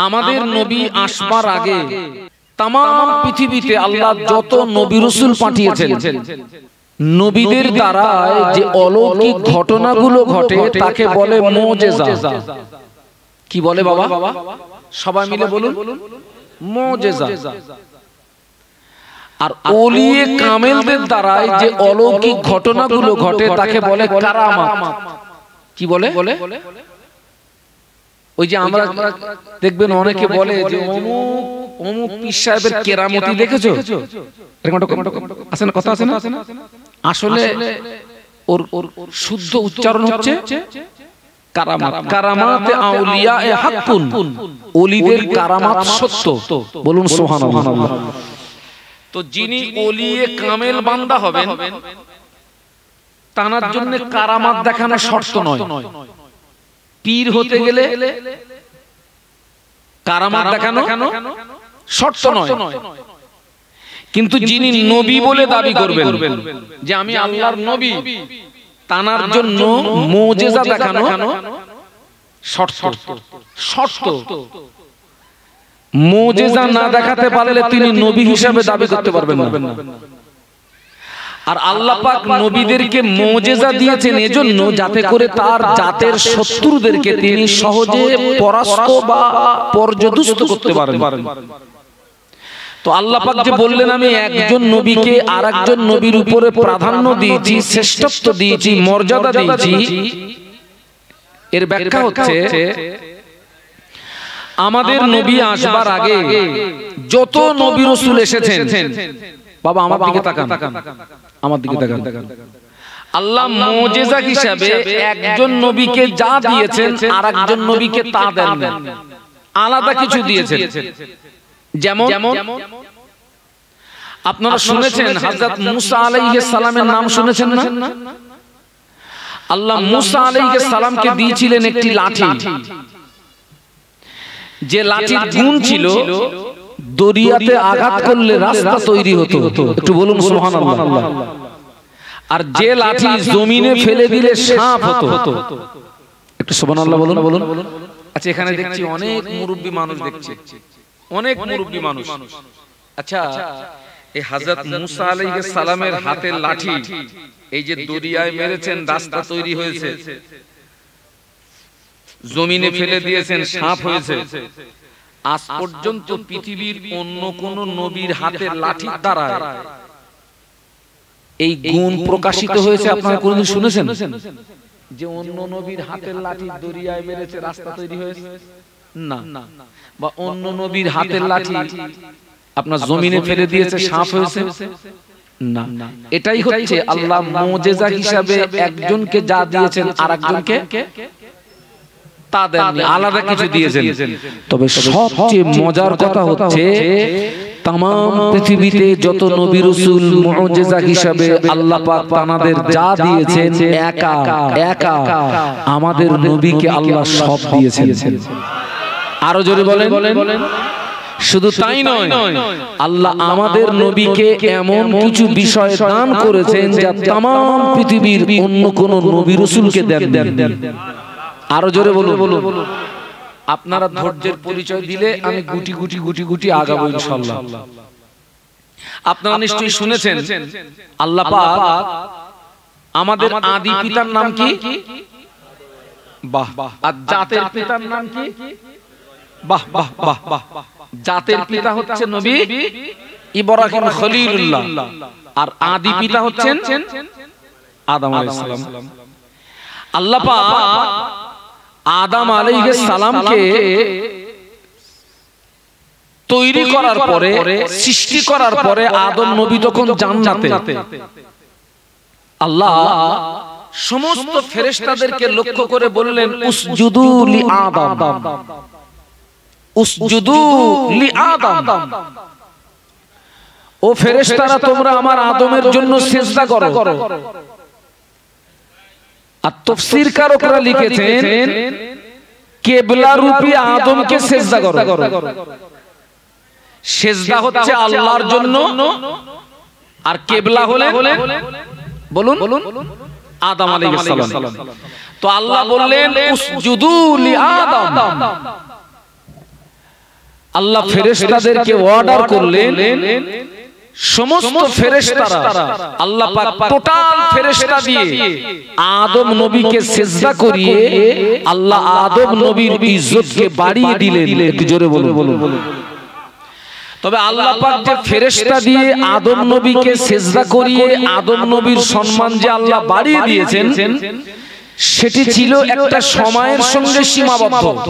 আমাদের নবী আসবার আগে তাম পৃথিবীতে আল্লাহ যত নবী রাসূল পাঠিয়েছেন, নবীদের দ্বারা যে অলৌকিক ঘটনাগুলো ঘটে তাকে বলে মুজিজা। কি বলে বাবা? সবাই মিলে বলুন, মুজিজা। আর ওলিয়ে কামেলদের দ্বারা যে অলৌকিক ঘটনাগুলো ঘটে তাকে বলে কারামাত। কি বলে? ওই যে আমরা দেখবেন অনেকে বলে যে অমুক পীর সাহেবের কেরামতি দেখেছো, এরকম আছে না, কথা আছে না? আসলে ওর শুদ্ধ উচ্চারণ হচ্ছে কারামাত। কারামাতে আউলিয়া এ হাক্কুন, ওলিদের কারামাত সত্য। বলুন সুবহানাল্লাহ। তো যিনি ওলিয়ে কামেল বান্দা হবেন তার জন্য কারামাত দেখানো শর্ত নয়। পীর হতে গেলে কারামাত দেখানো শর্ত নয়। কিন্তু যিনি নবী বলে দাবি করবেন যে আমি আল্লাহর নবী, তার জন্য মুজিজা দেখানো শর্ত। মুজিজা না দেখাতে পারলে তিনি নবী হিসেবে দাবি করতে পারবেন না। আর আল্লাহ পাক নবীদেরকে মুজিজা দিয়েছেন এজন্য যাতে করে তার জাতের শত্রুদেরকে তিনি সহজে পরাস্ত বা পর্যদুস্ত করতে পারেন। তো আল্লাহ পাক যে বললেন আমি একজন নবীকে আরেকজন নবীর উপরে প্রাধান্য দিয়েছি, শ্রেষ্ঠত্ব দিয়েছি, মর্যাদা দিয়েছি, এর ব্যাখ্যা হচ্ছে আমাদের নবী আসবার আগে যত নবী রাসূল এসেছেন, বাবা আমার দিকে তাকান, আমার দিকে তাকান, আল্লাহ মুজিজা হিসাবে একজন নবীকে যা দিয়েছেন আরেকজন নবীকে তা দেন না, আলাদা কিছু দিয়েছেন। যেমন আপনারা শুনেছেন হযরত মুসা আলাইহিস সালামের নাম শুনেছেন না? আল্লাহ মুসা আলাইহিস সালামকে দিয়েছিলেন একটি লাঠি, যে লাঠির গুণ ছিল দরিয়াতে আঘাত করলে রাস্তা তৈরি হতো। একটু বলুন সুবহানাল্লাহ। আর যে লাঠি জমিনে ফেলে দিলে সাপ হতো। একটু সুবহানাল্লাহ বলুন। আচ্ছা, এখানে দেখছি অনেক মুরব্বি মানুষ, দেখছি অনেক মুরব্বি মানুষ। আচ্ছা, এই হযরত মুসা আলাইহিস সালামের হাতের লাঠি এই যে দরিয়ায় মেরেছেন রাস্তা তৈরি হয়েছে, জমিনে ফেলে দিয়েছেন সাপ হয়েছে, আজ পর্যন্ত পৃথিবীর অন্য কোন নবীর হাতের লাঠির দ্বারা এই গুণ প্রকাশিত হয়েছে আপনারা কোনদিন শুনেছেন? যে অন্য নবীর হাতের লাঠি দরিয়ায় মেরেছে রাস্তা তৈরি হয়েছে? না। বা অন্য নবীর হাতের লাঠি আপনার জমিনে ফেলে দিয়েছে সাপ হয়েছে? না। এটাই হচ্ছে আল্লাহ মুজিজা হিসাবে একজনকে যা দিয়েছেন আরেকজনকে তা দেননি, আলাদা কিছু দিয়েছেন। তবে সবচেয়ে মজার কথা হচ্ছে তাম পৃথিবীতে যত নবী রাসূল মুজিজা হিসাবে আল্লাহ পাক তাদের যা দিয়েছেন একা আমাদের নবীকে আল্লাহ সব দিয়েছেন। আরো জোরে বলেন। শুধু তাই নয়, আল্লাহ আমাদের নবীকে এমন কিছু বিষয় দান করেছেন যা তাম পৃথিবীর অন্য কোন নবী রাসূলকে দেন। আরো জোরে বলুন। আপনারা ধৈর্যের পরিচয় দিলে আমি গুটি গুটি আগাবো ইনশাআল্লাহ। আপনারা নিশ্চয়ই শুনেছেন আল্লাহ পাক আমাদের আদি পিতার নাম কি? বাহ। আর জাতের পিতার নাম কি? বাহ বাহ বাহ বাহ। জাতের পিতা হচ্ছে নবী ইব্রাহিম খলিলুল্লাহ, আর আদি পিতা হচ্ছেন আদম আলাইহিস সালাম। আল্লাহ পাক আদম আলাইহিস সালামকে তৈরি করার পরে, সৃষ্টি করার পরে আদম নবী তখন জান্নাতে। আল্লাহ সমস্ত ফেরেশতাদেরকে লক্ষ্য করে বললেন উসজুদু লি আদম, উসজুদু লি আদম। ও ফেরেশতারা তোমরা আমার আদমের জন্য সিজদা করো। আর তাফসীর কারকরা লিখেছেন কিবলা রূপী আদমকে সিজদা করো। সিজদা হচ্ছে আল্লাহর জন্য, আর কিবলা হলে বলুন আদম আলাইহিস সালাম। তো আল্লাহ বললেন উসজুদু লি আদম, আল্লাহ ফেরেশতাদেরকে অর্ডার করলেন, সমস্ত ফেরেশতারা আল্লাহ পাক টোটাল ফেরেশতা দিয়ে আদম নবীকে সিজদা করিয়ে আল্লাহ আদম নবীর ইজ্জতকে বাড়িয়ে দিলেন। একটু জোরে বলুন। তবে আল্লাহ পাক যে ফেরেশতা দিয়ে আদম নবীকে সিজদা করিয়ে আদম নবীর সম্মান যে আল্লাহ বাড়িয়ে দিয়েছেন, সেটি ছিল একটা সময়ের সঙ্গে সীমাবদ্ধ।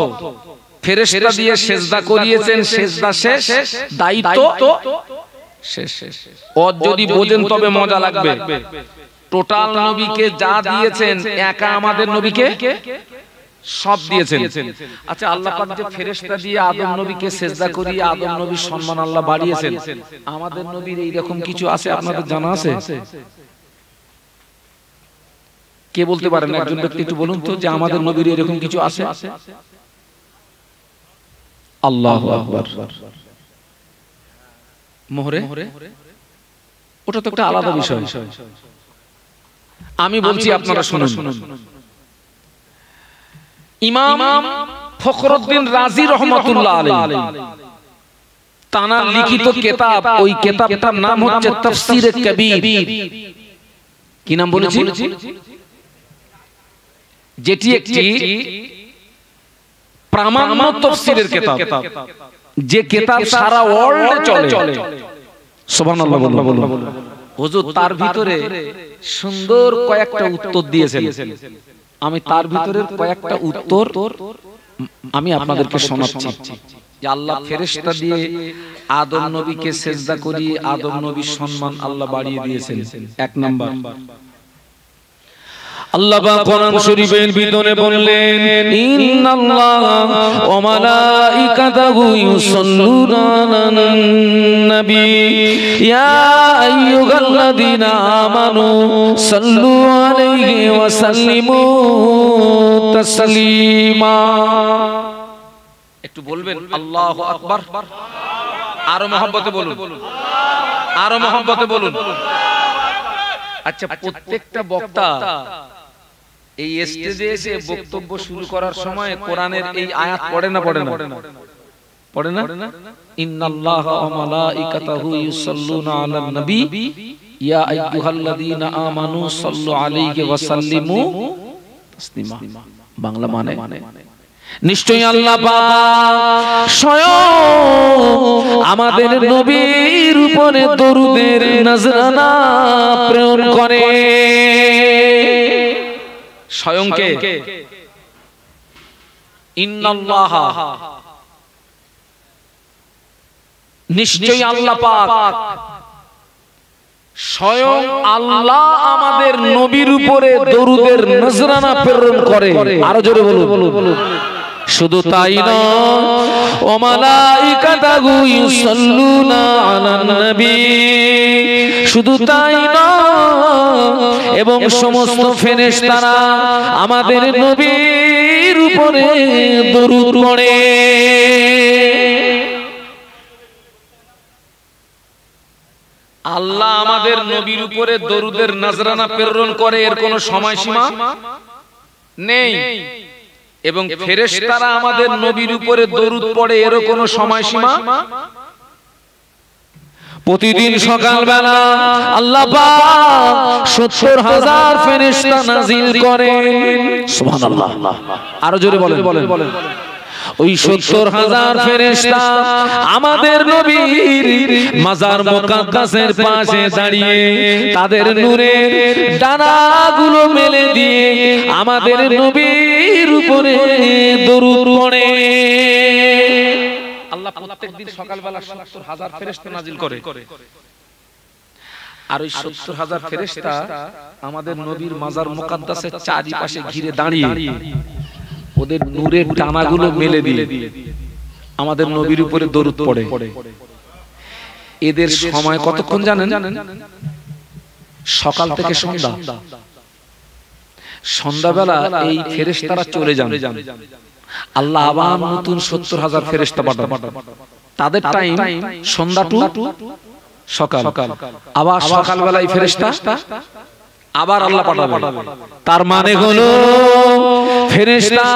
ফেরেশতা দিয়ে সিজদা করিয়েছেন, সিজদা শেষ, দায়িত্ব শেষ। আর যদি বোঝেন তবে মজা লাগবে। টোটাল নবীকে যা দিয়েছেন, একা আমাদের নবীকে সব দিয়েছেন। আচ্ছা, আল্লাহ পাক যে ফেরেশতা দিয়ে আদম নবীকে সিজদা করিয়ে আদম নবীর সম্মান আল্লাহ বাড়িয়েছেন, আমাদের নবীর এইরকম কিছু আছে আপনাদের জানা আছে? কে বলতে পারেন? একজন ব্যক্তি একটু বলুন তো যে আমাদের নবীর এরকম কিছু আছে? আল্লাহু আকবার। মোহরে ওটা তো একটা আলাদা বিষয়। আমি বলছি, আপনারা শুনুন। ইমাম ফখরুদ্দিন রাজি রাহমাতুল্লাহ আলাইহি তানার লিখিত কিতাব, ওই কিতাবটার নাম হচ্ছে তাফসীরে কবির। কি নাম বলেছি? যেটি একটি প্রামাণ্য তাফসীরের কিতাব, যে কিতাব সারা ওয়ার্ল্ডে চলে। সুবহানাল্লাহ বলুন। হুজুর তার ভিতরে সুন্দর কয়েকটা উত্তর দিয়েছেন। আমি তার ভিতরের কয়েকটা উত্তর আমি আপনাদেরকে শোনাচ্ছি। যে আল্লাহ ফেরেশতা দিয়ে আদম নবীকে সিজদা করিয়ে আদম নবীর সম্মান আল্লাহ বাড়িয়ে দিয়েছেন। এক নাম্বার, আল্লাহ পাক কোরআন শরীফের ভিতরে বললেন, ইন্নাল্লাহ ওয়া মালাইকাতাহু ইউসাল্লুনা আলান নবী ইয়া আইয়ুহাল্লাযীনা আমানু সাল্লু আলাইহি ওয়া সাল্লিমু তাসলিমা। একটু বলবেন আল্লাহু আকবার। আরো মহব্বতে বলুন, আরো মহব্বতে বলুন। আচ্ছা, প্রত্যেকটা বক্তা এই স্টেজে এসে বক্তব্য শুরু করার সময় কোরআনের এই আয়াত পড়ে না? পড়ে না? ইন্নাল্লাহা ওয়া মালাইকাতাহু ইউসাল্লুনা আলান নবী ইয়া আইয়ুহাল্লাযীনা আমানু সাল্লু আলাইহি ওয়া সাল্লিমু তাসলিমা। বাংলা মানে নিশ্চয়ই আল্লাহ পাক স্বয়ং আমাদের নবীর উপরে দরুদের নজরানা প্রেরণ করে। স্বয়ং কে? ইন্নাল্লাহ, নিশ্চয়ই আল্লাহ পাক, স্বয়ং আল্লাহ আমাদের নবীর উপরে দরুদের নজরানা প্রেরণ করে। আরো জোরে বলুন। শুধু তাই নয়, ওয়া মালাইকাতাহু ইউসাল্লুনা আলান নবী, শুধু তাই নয়, এবং সমস্ত ফেরেশতারা আমাদের নবীর উপরে দরুদ পড়ে। আল্লাহ আমাদের নবীর উপরে দরুদের নজরানা প্রেরণ করে, এর কোনো সময়সীমা নেই। এবং ফেরেশতারা আমাদের নবীর উপরে দরুদ পড়ে, এর কোনো সময়সীমা। প্রতিদিন সকালবেলা আল্লাহ পাক ৭০,০০০ ফেরেশতা নাজিল করেন। সুবহানাল্লাহ। আরো জোরে বলেন। ওই ৭০,০০০ ফেরেশতা আমাদের নবীর মাজার মুকাদ্দাসের পাশে দাঁড়িয়ে তাদের নূরের ডানাগুলো মেলে দিয়ে আমাদের নবীর উপরে দরুদ পড়ে। আল্লাহ প্রত্যেকদিন সকালবেলা ৭০,০০০ ফেরেশতা নাজিল করে। আর ওই ৭০,০০০ ফেরেশতা আমাদের নবীর মাজার মুকাদ্দাসের চারিপাশে ঘিরে দাঁড়িয়ে ওদের নূরের টানাগুলো মেলে দিয়ে আমাদের নবীর উপরে দরুদ পড়ে। এদের সময় কতক্ষণ জানেন? সকাল থেকে সন্ধ্যা। সন্ধ্যাবেলা এই ফেরেশতারা চলে যান, আল্লাহ আবার নতুন ৭০,০০০ ফেরেশতা পাঠান। তাদের টাইম সন্ধ্যা টু সকাল। আবার সকালবেলায় ফেরেশতা আবার আল্লাহ পাঠাবে। তার মানে হলো ফেরেশতা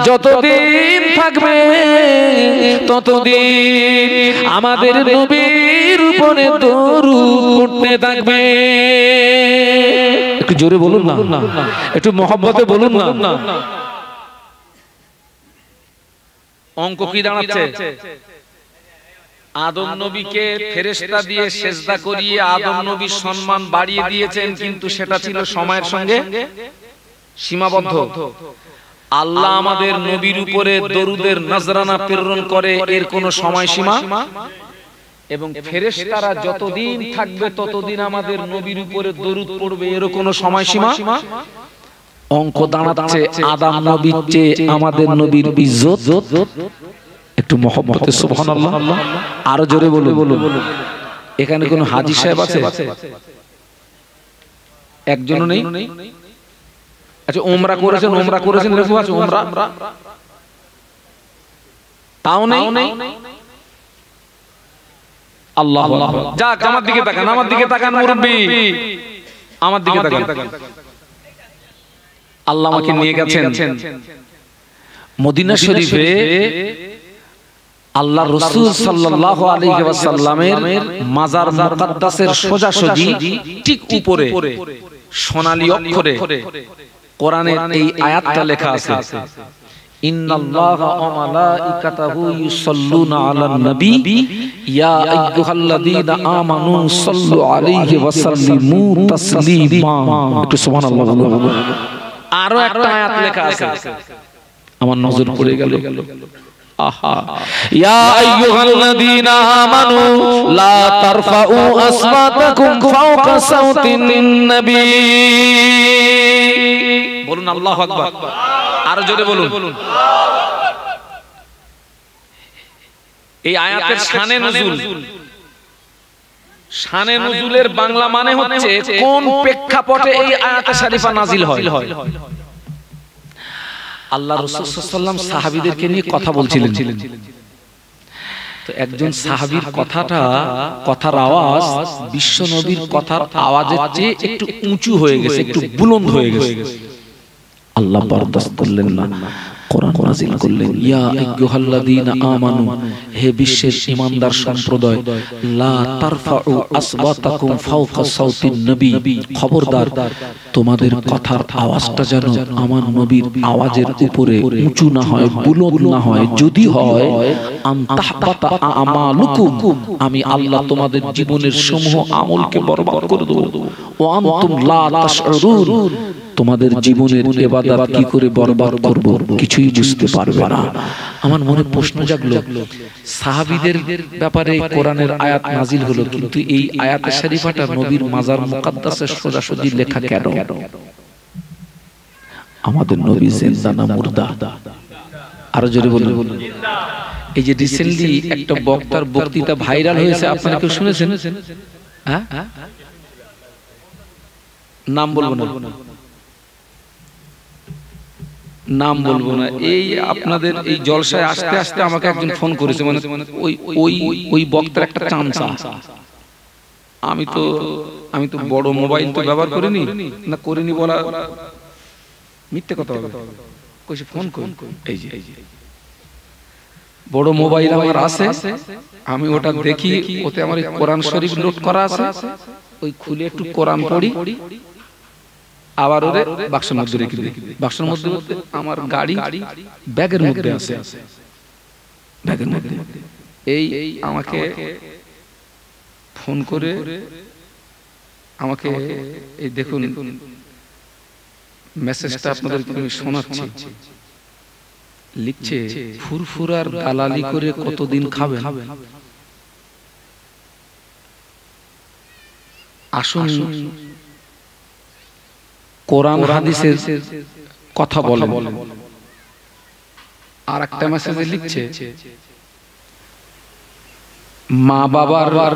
যতদিন থাকবে ততদিন আমাদের নবীর উপরে দরুদ পড়তে থাকবে। একটু জোরে বলুন না, একটু মহব্বতে বলুন না। অঙ্ক কি দাঁড়াচ্ছে? আদম নবীকে ফেরেশতা দিয়ে সেজদা করিয়ে আদম নবীর সম্মান বাড়িয়ে দিয়েছেন, কিন্তু সেটা ছিল সময়ের সঙ্গে সীমাবদ্ধ। আল্লাহ আমাদের নবীর উপরে দরুদের নজরানা প্রেরণ করে, এর কোনো সময়সীমা, এবং ফেরেশতারা যতদিন থাকবে ততদিন আমাদের নবীর উপরে দরুদ পড়বে, এর কোনো সময়সীমা। অঙ্ক দাঁড়াচ্ছে আদম নবীর চেয়ে আমাদের নবীর ইজ্জত। একটু মহব্বতে সুবহানাল্লাহ, আরো জোরে বলুন। এখানে কোন হাজী সাহেব আছে? একজনও নেই। আচ্ছা, উমরা করেছেন লেখা আছে উমরা, তাও নেই। আল্লাহু আকবার। যাক, আমার দিকে তাকান মুরব্বি, আমার দিকে তাকান। আল্লাহ আমাকে নিয়ে গেছেন মদিনা শরীফে। আল্লাহ রাসূল সাল্লাল্লাহু আলাইহি ওয়াসাল্লামের মাজার মুকদ্দাসের সোজাসুজি ঠিক উপরে সোনালী অক্ষরে কোরআনের এই আয়াতটা লেখা আছে, ইন্নাল্লাহা ওয়া মালাইকাতাহু ইউসাল্লুনা আলান নবী ইয়া আইয়ুহাল্লাযীনা আমানু সাল্লু আলাইহি ওয়া সাল্লিমু তাসলিমা। একটু সুবহানাল্লাহ বলুন। আরো একটা আয়াত লেখা আছে, আমার নজর পড়ে গেল। আহা, ইয়া আইয়ুহাল্লাযীনা আমানু লা তারফাউ আসওয়াতাকুম ফাওকা সাওতিন নবী। বলুন আল্লাহু আকবার, আরো জোরে বলুন। এই আয়াতের শানে নুজুলের বাংলা মানে হচ্ছে কোন প্রেক্ষাপটে এই আয়াত শরীফা নাজিল হয়। আল্লাহ রাসূল সাল্লাল্লাহু আলাইহি ওয়াসাল্লাম সাহাবীদেরকে নিয়ে কথা বলছিলেন, তো একজন সাহাবীর কথার আওয়াজ বিশ্ব নবীর কথার আওয়াজের চেয়ে একটু উঁচু হয়ে গেছে, একটু বুলন্দ হয়ে গেছে। আল্লাহ বরদাস্ত করলেন না, কোরআন নাযিল করলেন, ইয়া আইয়ুহাল্লাযীনা আমানু, হে বিশ্বের ঈমানদার সম্প্রদায়, লা তারফাউ আসওয়াতাকুম ফাওকা সাওতিন নবী, খবরদার তোমাদের কথার আওয়াজটা যেন আমার নবীর আওয়াজের উপরে উঁচু না হয়, বুলন্দ না হয়। যদি হয় আন তাহবাতা আমালুকুম, আমি আল্লাহ তোমাদের জীবনের সমূহ আমলকে বরবাদ করে দেব। ওয়া আনতুম লা তাশউরুন, তোমাদের জীবনের ইবাদত কি করে বরবাদ করব কিছুই বুঝতে পারবে না। আমার মনে প্রশ্ন জাগলো, সাহাবীদের ব্যাপারে কোরআনের আয়াত নাজিল হলো, কিন্তু এই আয়াতে শরীফাটা নবীর মাজার মুকদ্দাসের সোজাসুজি লেখা কেন? আমাদের নবী জিন্দা না মুর্দা? আরো জোরে বলুন। এই যে রিসেন্টলি একটা বক্তার বক্তৃতা ভাইরাল হয়েছে, আপনারা কেউ শুনেছেন? হ্যাঁ, নাম বলবো না, এই আপনাদের এই জলসায় আসতে আসতে আমাকে একজন ফোন করেছে, মানে ওই বক্তার একটা চামচা। আমি তো বড় মোবাইল তো ব্যবহার করিনি বলা মিথ্যে কথা হবে। কইছে ফোন করুন, এই যে বড় মোবাইল আমার আছে, আমি ওটা দেখি, ওতে আমার কোরআন শরীফ লোড করা আছে, ওই খুলে একটু কোরআন পড়ি, আবার ওরে বাক্সের মধ্যে রেখে দিই। বাক্সের মধ্যে আমার গাড়ি ব্যাগের মধ্যে আছে, ব্যাগের মধ্যে। এই আমাকে ফোন করে আমাকে এই দেখুন মেসেজটা আপনাদেরকে আমি শোনাচ্ছি। লিখছে, ফুরফুরার দালালি করে কতদিন খাবেন, আসুন কোরআন হাদিসের কথা বলেন। আর একটা মেসেজে লিখছে, মা বাবার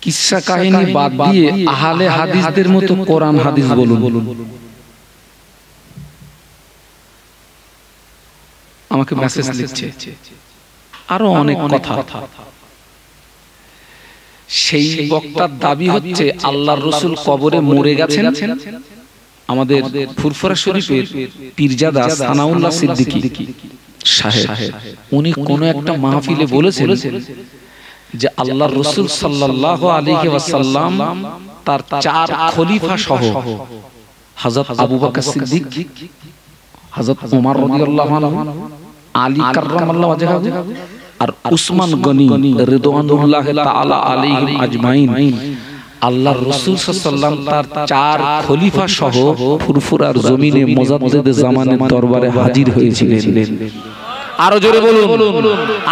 কিসসা কাহিনী বাদ দিয়ে আহলে হাদিসদের মতো কোরআন হাদিস বলুন। আমাকে মেসেজ লিখছে, আরো অনেক কথা। সেই বক্তার দাবি হচ্ছে আল্লাহর রাসূল কবরে মরে গেছেন। আমাদের ফুরফুরা শরীফের পীরজাদা সানাউল্লাহ সিদ্দিকী সাহেব উনি কোন একটা মাহফিলে বলেছেন যে আল্লাহর রাসূল সাল্লাল্লাহু আলাইহি ওয়াসাল্লাম তার চার খলিফা সহ হযরত আবু বকর সিদ্দিক, হযরত ওমর রাদিয়াল্লাহু আনহু, আলী কাররামাল্লাহু ওয়াজহাহু আর উসমান গনি রিদওয়ানুল্লাহ তাআলা আলাইহিম আজমাইন আল্লাহর রাসূল সাল্লাল্লাহু আলাইহি ওয়াসাল্লাম তার চার খলিফা সহ ফুরফুরার জমিনে মুজাদ্দিদ জামানের দরবারে হাজির হয়েছিলেন। আরো জোরে বলুন,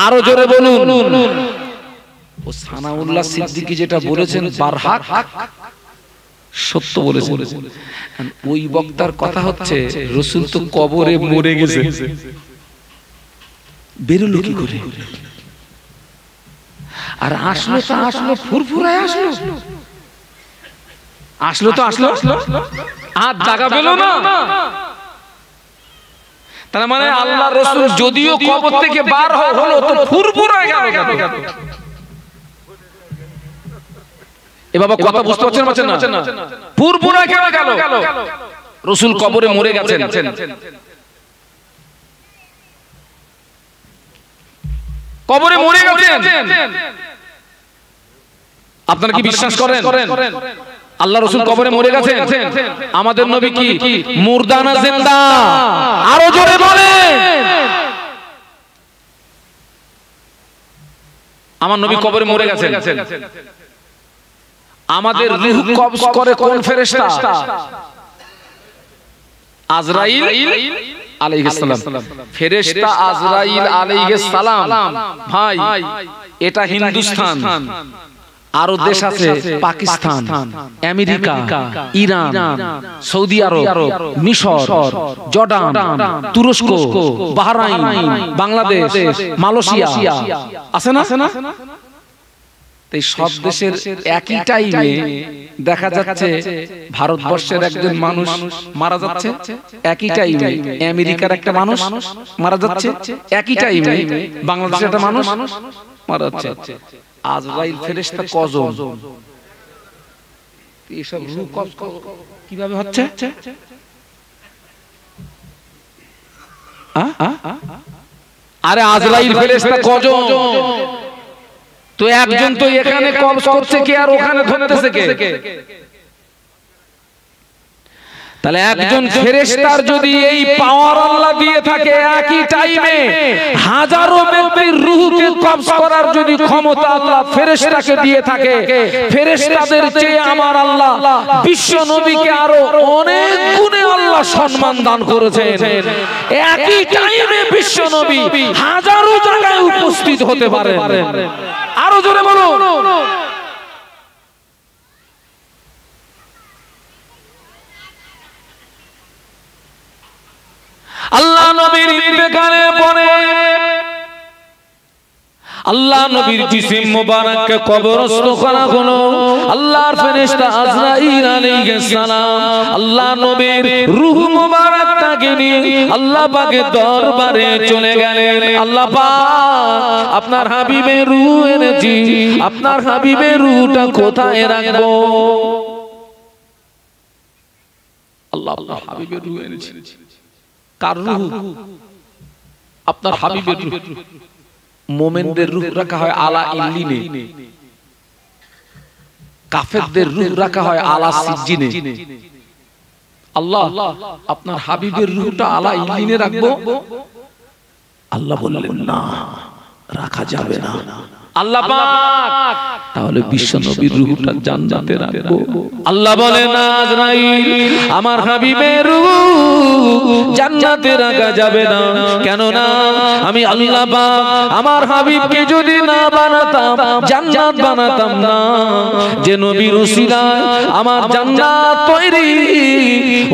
আরো জোরে বলুন। ও সানাউল্লাহ সিদ্দিকী যেটা বলেছেন বারহাক সত্য বলেছেন। ওই বক্তার কথা হচ্ছে রাসূল তো কবরে মরে গেছে, বেরোলো কি করে? আর আসলো ফুরফুরায় আসলো আর জায়গা পেল না। তার মানে আল্লাহর রাসূল যদিও কবর থেকে বার হলো তো ফুরফুরায় গেল। এ বাবা কথা বুঝতে পারছেন না? ফুরফুরায় কেন গেল? রাসূল কবরে মরে গেছেন। কবরে মরে গেছেন। আপনারা কি বিশ্বাস করেন আল্লাহ রাসূল কবরে মরে গেছেন? আমাদের নবী কি মুর্দা না জিন্দা? আরো জোরে বলেন। আমার নবী কবরে মরে গেছেন। আমাদের রূহ কবজ করে কোন ফেরেশতা? আজরাইল আলাইহিস সালাম। ফেরেশতা আজরাইল আলাইহিস সালাম। ভাই এটা হিন্দুস্তান, আরো দেশ আছে পাকিস্তান, আমেরিকা, ইরান, সৌদি আরব, মিশর, জর্ডান, তুরস্ক, বাহরাইন, বাংলাদেশ, মালয়েশিয়া আছে না? এই সব দেশের একই টাইমে দেখা যাচ্ছে ভারতবর্ষের একজন মানুষ মারা যাচ্ছে, একই টাইমে আমেরিকার একটা মানুষ মারা যাচ্ছে, একই টাইমে বাংলাদেশের একটা মানুষ মারা যাচ্ছে। আজরাইল ফেরেশতা কজন? এইসব রূহ কবজ কিভাবে হচ্ছে? আরে আজরাইল ফেরেশতা কজন? তো একজন তো এখানে কবজ করছে কে আর ওখানে ধরতেছে কে? তাহলে একজন ফেরেশতার যদি এই পাওয়ার আল্লাহ দিয়ে থাকে একই টাইমে হাজারো ব্যক্তির রূহকে কবজ করার যদি ক্ষমতা আল্লাহ ফেরেশতাকে দিয়ে থাকে, ফেরেশতাদের চেয়ে আমার আল্লাহ বিশ্ব নবীকে আরো অনেক গুণে আল্লাহ সম্মান দান করেছেন। একই টাইমে বিশ্ব নবী হাজারো জায়গায় উপস্থিত হতে পারে। আরো জোরে বলুন। আল্লাহ নবীর ইন্তেকালের পরে আল্লাহ নবীর জিসিম মুবারককে কবরস্থ করা হলো। আল্লাহর ফেরেশতা আজরাইল আলাইহিস সালাম আল্লাহ নবীর রূহ মুবারকটাকে নিয়ে আল্লাহ পাকের দরবারে চলে গেলেন। আল্লাহ পাক আপনার হাবিবের রূহ এনেছি, আপনার হাবিবের রূহটা কোথায় রাখবো? আল্লাহ আপনার হাবিবের রূহ এনেছি। কার রূহ? আপনার হাবিবের রূহ। মুমিনদের রূহ রাখা হয় আলা ইল্লিনে, কাফেরদের রূহ রাখা হয় আলা সিজ্জিনে। আল্লাহ আপনার হাবিবের রূহটা আলা ইল্লিনে রাখবো? আল্লাহ বললেন না, রাখা যাবে না। আল্লাহ পাক তাহলে বিশ্ব নবীর রূহটা জান্নাতে রাখবো। আল্লাহ বলেন আজরাইল আমার হাবিবের রূহ জান্নাতে রাখা যাবে না। কেন না? আমি আল্লাহ পাক আমার হাবিবকে যদি না বানাতাম জান্নাত বানাতাম না। যে নবীর উসিলায় আমার জান্নাত তৈরি,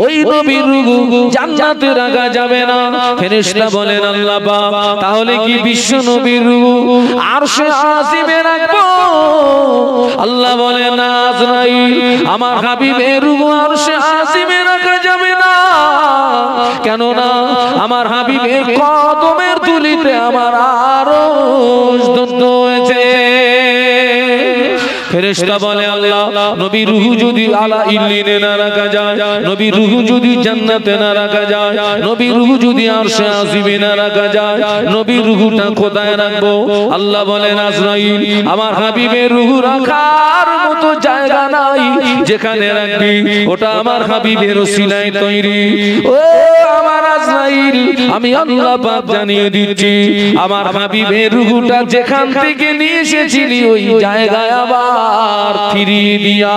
ওই নবীর রূহ জান্নাতে রাখা যাবে না। ফেরেশতা বলেন আল্লাহ পাক তাহলে কি বিশ্ব নবীর রূহ আরশে আজিমে রাখবো? আল্লাহ বলেন না আজরাইল আমার হাবিবের রূহ আরশে আজিমে রাখা যাবে না। কেন না? আমার হাবিবের কদমের ধুলিতে আমার আরশ ধন্য হয়েছে। ফেরেশতা বলে আল্লাহ নবীর রূহ যদি আলা ইল্লিনে না রাখা যায়, নবীর রূহ যদি জান্নাতে না রাখা যায়, নবীর রূহ যদি আরশে আজিমে না রাখা যায়, নবীর রূহটা কোথায় রাখবো? আল্লাহ বলেন আজরাইল আমার হাবিবের রূহ রাখার মতো জায়গা নাই, যেখানে রাখবি ওটা আমার হাবিবের ওসিলায় তৈরি। ও আমার আজরাইল আমি আল্লাহ পাক জানিয়ে দিচ্ছি আমার হাবিবের রূহটা যেখান থেকে নিয়ে এসেছিলি ওই জায়গায় আবার ফিরিয়ে দিয়া।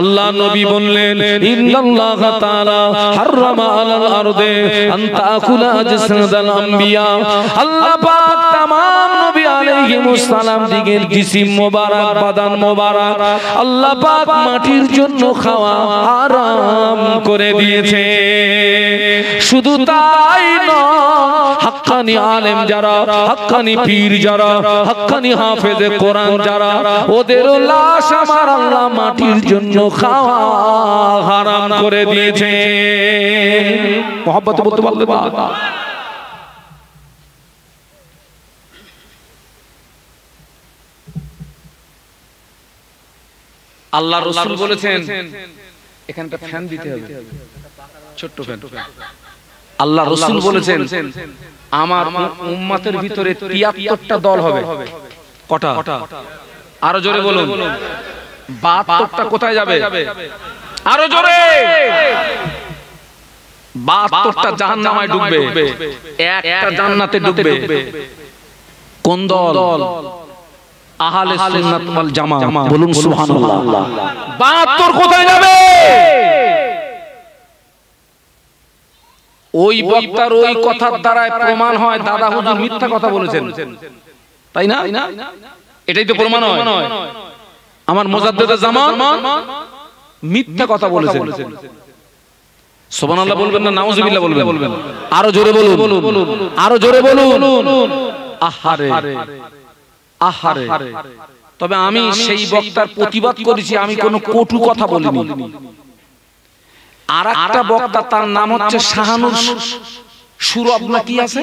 আল্লাহ নবী বললেন ইন্নাল্লাহ তাআলা হারামা আলাল আরদে আন তাকুলা জাসাদাল আম্বিয়া। আল্লাহ পাক तमाम নবী আলাইহিমুস সালাম দিগের জিসিম মোবারক বাদান মোবারক আল্লাহ পাক মাটির জন্য খাওয়া হারাম করে দিয়েছে। শুধু তাই নয়, হাক্কানি আলেম যারা, হাক্কানি পীর যারা, হাক্কানি হাফেজে কোরআন যারা, ওদের লাশ আমার আল্লাহ মাটির জন্য খাওয়া হারাম করে দিয়েছে। মুহাব্বতে বলতে পারলে বা আল্লাহ রাসূল বলেছেন এখানটা ফ্যান দিতে হবে, ছোট্ট ফ্যান। আল্লাহ রাসূল বলেছেন আমার উম্মতের ভিতরে ৭৩টা দল হবে। কটা? আরো জোরে বলুন। ৭২টা কোথায় যাবে? আরো জোরে। ৭২টা জাহান্নামে ডুববে, একটা জান্নাতে ডুববে। কোন দল? আহলে সুন্নাত ওয়াল জামাত। বলুন সুবহানাল্লাহ। ৭২ কোথায় যাবে? ওই বক্তার ওই কথার দ্বারাই প্রমাণ হয় দাদা হুজুর মিথ্যা কথা বলেছেন, তাই না? এটাই তো প্রমাণ হয় আমার মুজাদ্দিদে জামান মিথ্যা কথা বলেছেন। সুবহানাল্লাহ বলবেন না নাউজুবিল্লাহ বলবেন? আরো জোরে বলুন, আরো জোরে বলুন। আহারে আহারে। তবে আমি সেই বক্তার প্রতিবাদ করেছি, আমি কোনো কটু কথা বলিনি। আরেকটা বক্তা তার নাম হচ্ছে শাহানুর সুরব না কি আছে,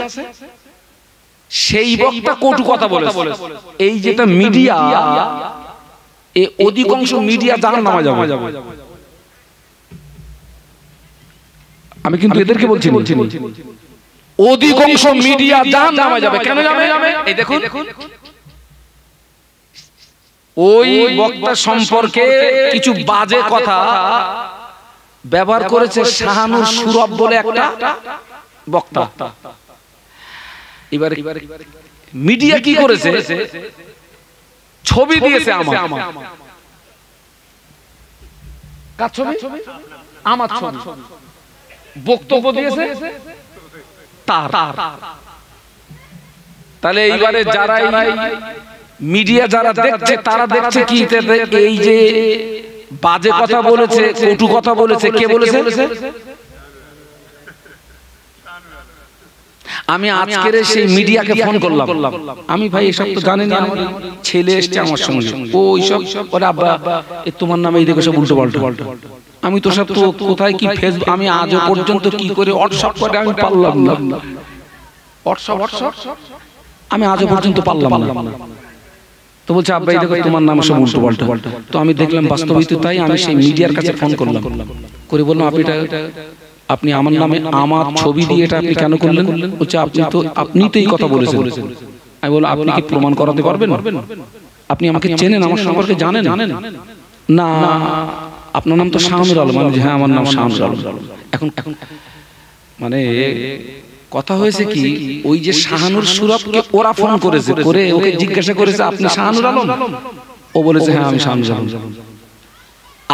সেই বক্তা কটু কথা বলেছে। এই যেটা মিডিয়া, এই অধিকাংশ মিডিয়া জাহান্নামে যাবে। আমি কিন্তু এদেরকে বলছি অধিকাংশ মিডিয়া জাহান্নামে যাবে। কেন যাবে? এই দেখুন ওই বক্তা সম্পর্কে কিছু বাজে কথা ব্যবহার করেছে শাহানুর সুরব বলে একটা বক্তা। এবারে মিডিয়া কি করেছে? ছবি দিয়েছে আমার। কার ছবি? আমার ছবি। বক্তব্য দিয়েছে তার। তাহলে এইবারে যারা মিডিয়া যারা দেখছে তারা দেখছে কি এই যে বাজে কথা বলেছে, কটু কথা বলেছে, কে বলেছে? আমি আজকের সেই মিডিয়াকে ফোন করলাম, আমি ভাই এসব তো জানেন, আমার ছেলে এসছে আমার সঙ্গে, ও এইসব বলে আব্বা তোমার নামে এই দেখো সব উল্টো পাল্টা। আমি তো সব তো কোথায় কি ফেসবুক, আমি আজও পর্যন্ত কি করে হোয়াটসঅ্যাপ করে আমি পারলাম না। হোয়াটসঅ্যাপ আমি আজও পর্যন্ত পারলাম না। তো বলছে আব্বা এই দেখো তোমার নাম সব উল্টো পাল্টা। তো আমি দেখলাম বাস্তবিত তাই। আমি সেই মিডিয়ার কাছে ফোন করলাম, করে বললাম আপনি আমার নামে আমার ছবি দিয়ে এটা আপনি কেন করলেন? বলছে আপনি তো এই কথা বলেছেন। আমি বললাম আপনি কি প্রমাণ করাতে পারবেন? আপনি আমাকে চেনেন, আমার সম্পর্কে জানেন? না আপনার নাম তো শাহানুর আলম। আমি হ্যাঁ আমার নাম শাহানুর আলম। এখন মানে কথা হয়েছে কি, ওই যে শাহানুর সুরবকে ওরা ফোন করেছে, করে ওকে জিজ্ঞাসা করেছে আপনি শাহানুর আলম? ও বলেছে হ্যাঁ আমি শাহানুর আলম।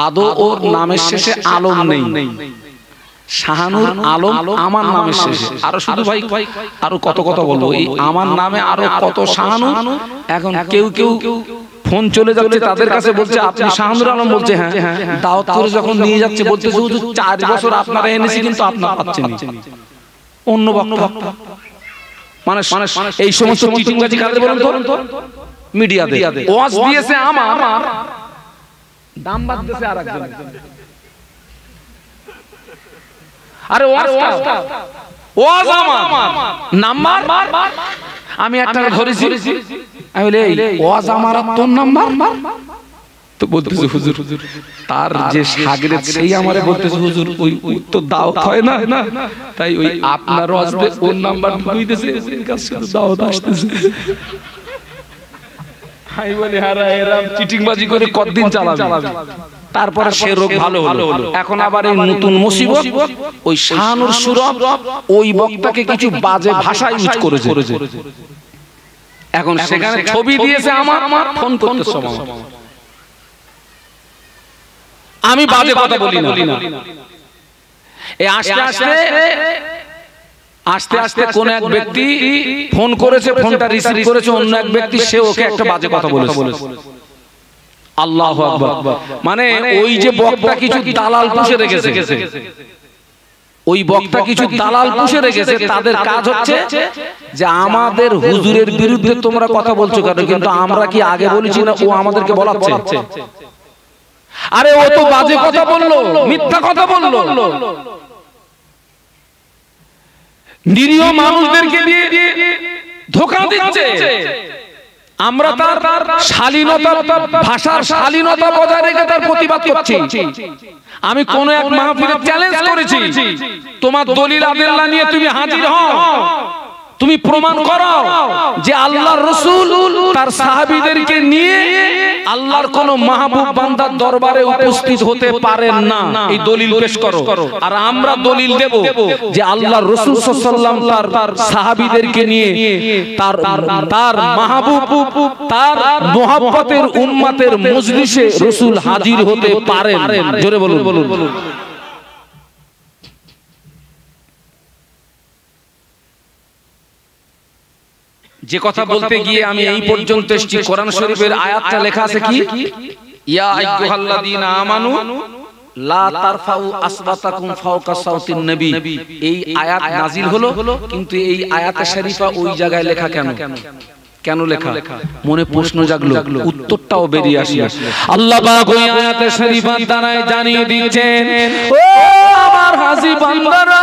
আদৌ ওর নামের শেষে আলম নেই, শাহানুর আলম আমার নামের শেষে। আরো শুধু ভাই আরো কত কথা বলবো, এই আমার নামে আরো কত শাহানুর। এখন কেউ ফোন চলে যাচ্ছে তাদের কাছে, বলছে আপনি শাহানুর আলম? বলছে হ্যাঁ। দাওয়াত করে যখন নিয়ে যাচ্ছে বলতে 4 বছর আপনারা এনেছি কিন্তু আপনারা পাচ্ছেন অন্য বক্তা। মানে এই সমস্ত চিটিংবাজি কাদের বলেন তো? মিডিয়াতে ওয়াজ দিয়েছে আমার, দাম বাদ দিয়েছে আরেকজন। আরে ওয়াজ আমার নাম্বার আমি একটা ধরেছি, আমি বলি ওয়াজ আমার তোর নাম্বার, তো বলতেছে হুজুর তার যে শাগিরেদ সেই আমারে বলতেছে হুজুর ওই তো দাওয়াত হয় না, তাই ওই আপনার ওয়াজে ওর নাম্বার ঢুকাইতেছে, এর কাছে শুধু দাওয়াত আসতেছে। আমি বলি হারা এরা চিটিংবাজি করে কতদিন চালাবে? তারপরে সে রোগ ভালো হলো। এখন আবার এই নতুন মুসিবত, ওই শাহানুর সুরব ওই বক্তাকে কিছু বাজে ভাষা ইউজ করেছে। এখন সেখানে ছবি দিয়েছে আমার, ফোন করতে সময় আমি বাজে কথা বলি না। এই আস্তে আস্তে কোন এক ব্যক্তি ফোন করেছে, ফোনটা রিসিভ করেছে অন্য এক ব্যক্তি, সে ওকে একটা বাজে কথা বলেছে। আল্লাহু আকবার। মানে ওই যে বক্তা কিছু দালাল পুষে রেখেছে, ওই বক্তা কিছু দালাল পুষে রেখেছে, তাদের কাজ হচ্ছে যে আমাদের হুজুরের বিরুদ্ধে তোমরা কথা বলছো কেন, কিন্তু আমরা কি আগে বলেছি না ও আমাদেরকে বলাচ্ছে? আরে ও তো বাজে কথা বললো, মিথ্যা কথা বললো, নিরীহ মানুষদেরকে দিয়ে ধোঁকা দিচ্ছে। আমরা তার শালীনতা, ভাষার শালীনতা বজায় রেখে তার প্রতিবাদ করছি। আমি কোন এক মাহফিলে চ্যালেঞ্জ করেছি, তোমার দলিল আদিল্লাহ নিয়ে তুমি হাজির হও, তুমি প্রমাণ করো যে আল্লাহর রাসূল তার সাহাবীদেরকে নিয়ে আল্লাহর কোন মাহবুব বান্দার দরবারে উপস্থিত হতে পারেন না, এই দলিল পেশ করো। আর আমরা দলিল দেব যে আল্লাহর রাসূল সাল্লাল্লাহু আলাইহি ওয়াসাল্লাম তার সাহাবীদেরকে নিয়ে তার মাহবুব, তার মুহাব্বতের উম্মতের মজলিসে রাসূল হাজির হতে পারেন। জোরে বলুন। যে কথা বলতে গিয়ে আমি এই পর্যন্ত এসেছি, কোরআন শরীফের আয়াতটা লেখা আছে কি, ইয়া আইয়ুহাল্লাযীনা আমানু লা তারফাউ আসওয়াতাকুম ফাওকা সাওতিন নবী। এই আয়াত নাজিল হলো, কিন্তু এই আয়াতে শরীফা ওই জায়গায় লেখা কেন লেখা? মনে প্রশ্ন জাগলো, উত্তরটাও বেরিয়ে আসলো। আল্লাহ পাক ওই আয়াতে শরীফা দ্বারাই জানিয়ে দিচ্ছেন, ও আমার হাজী বান্দারা,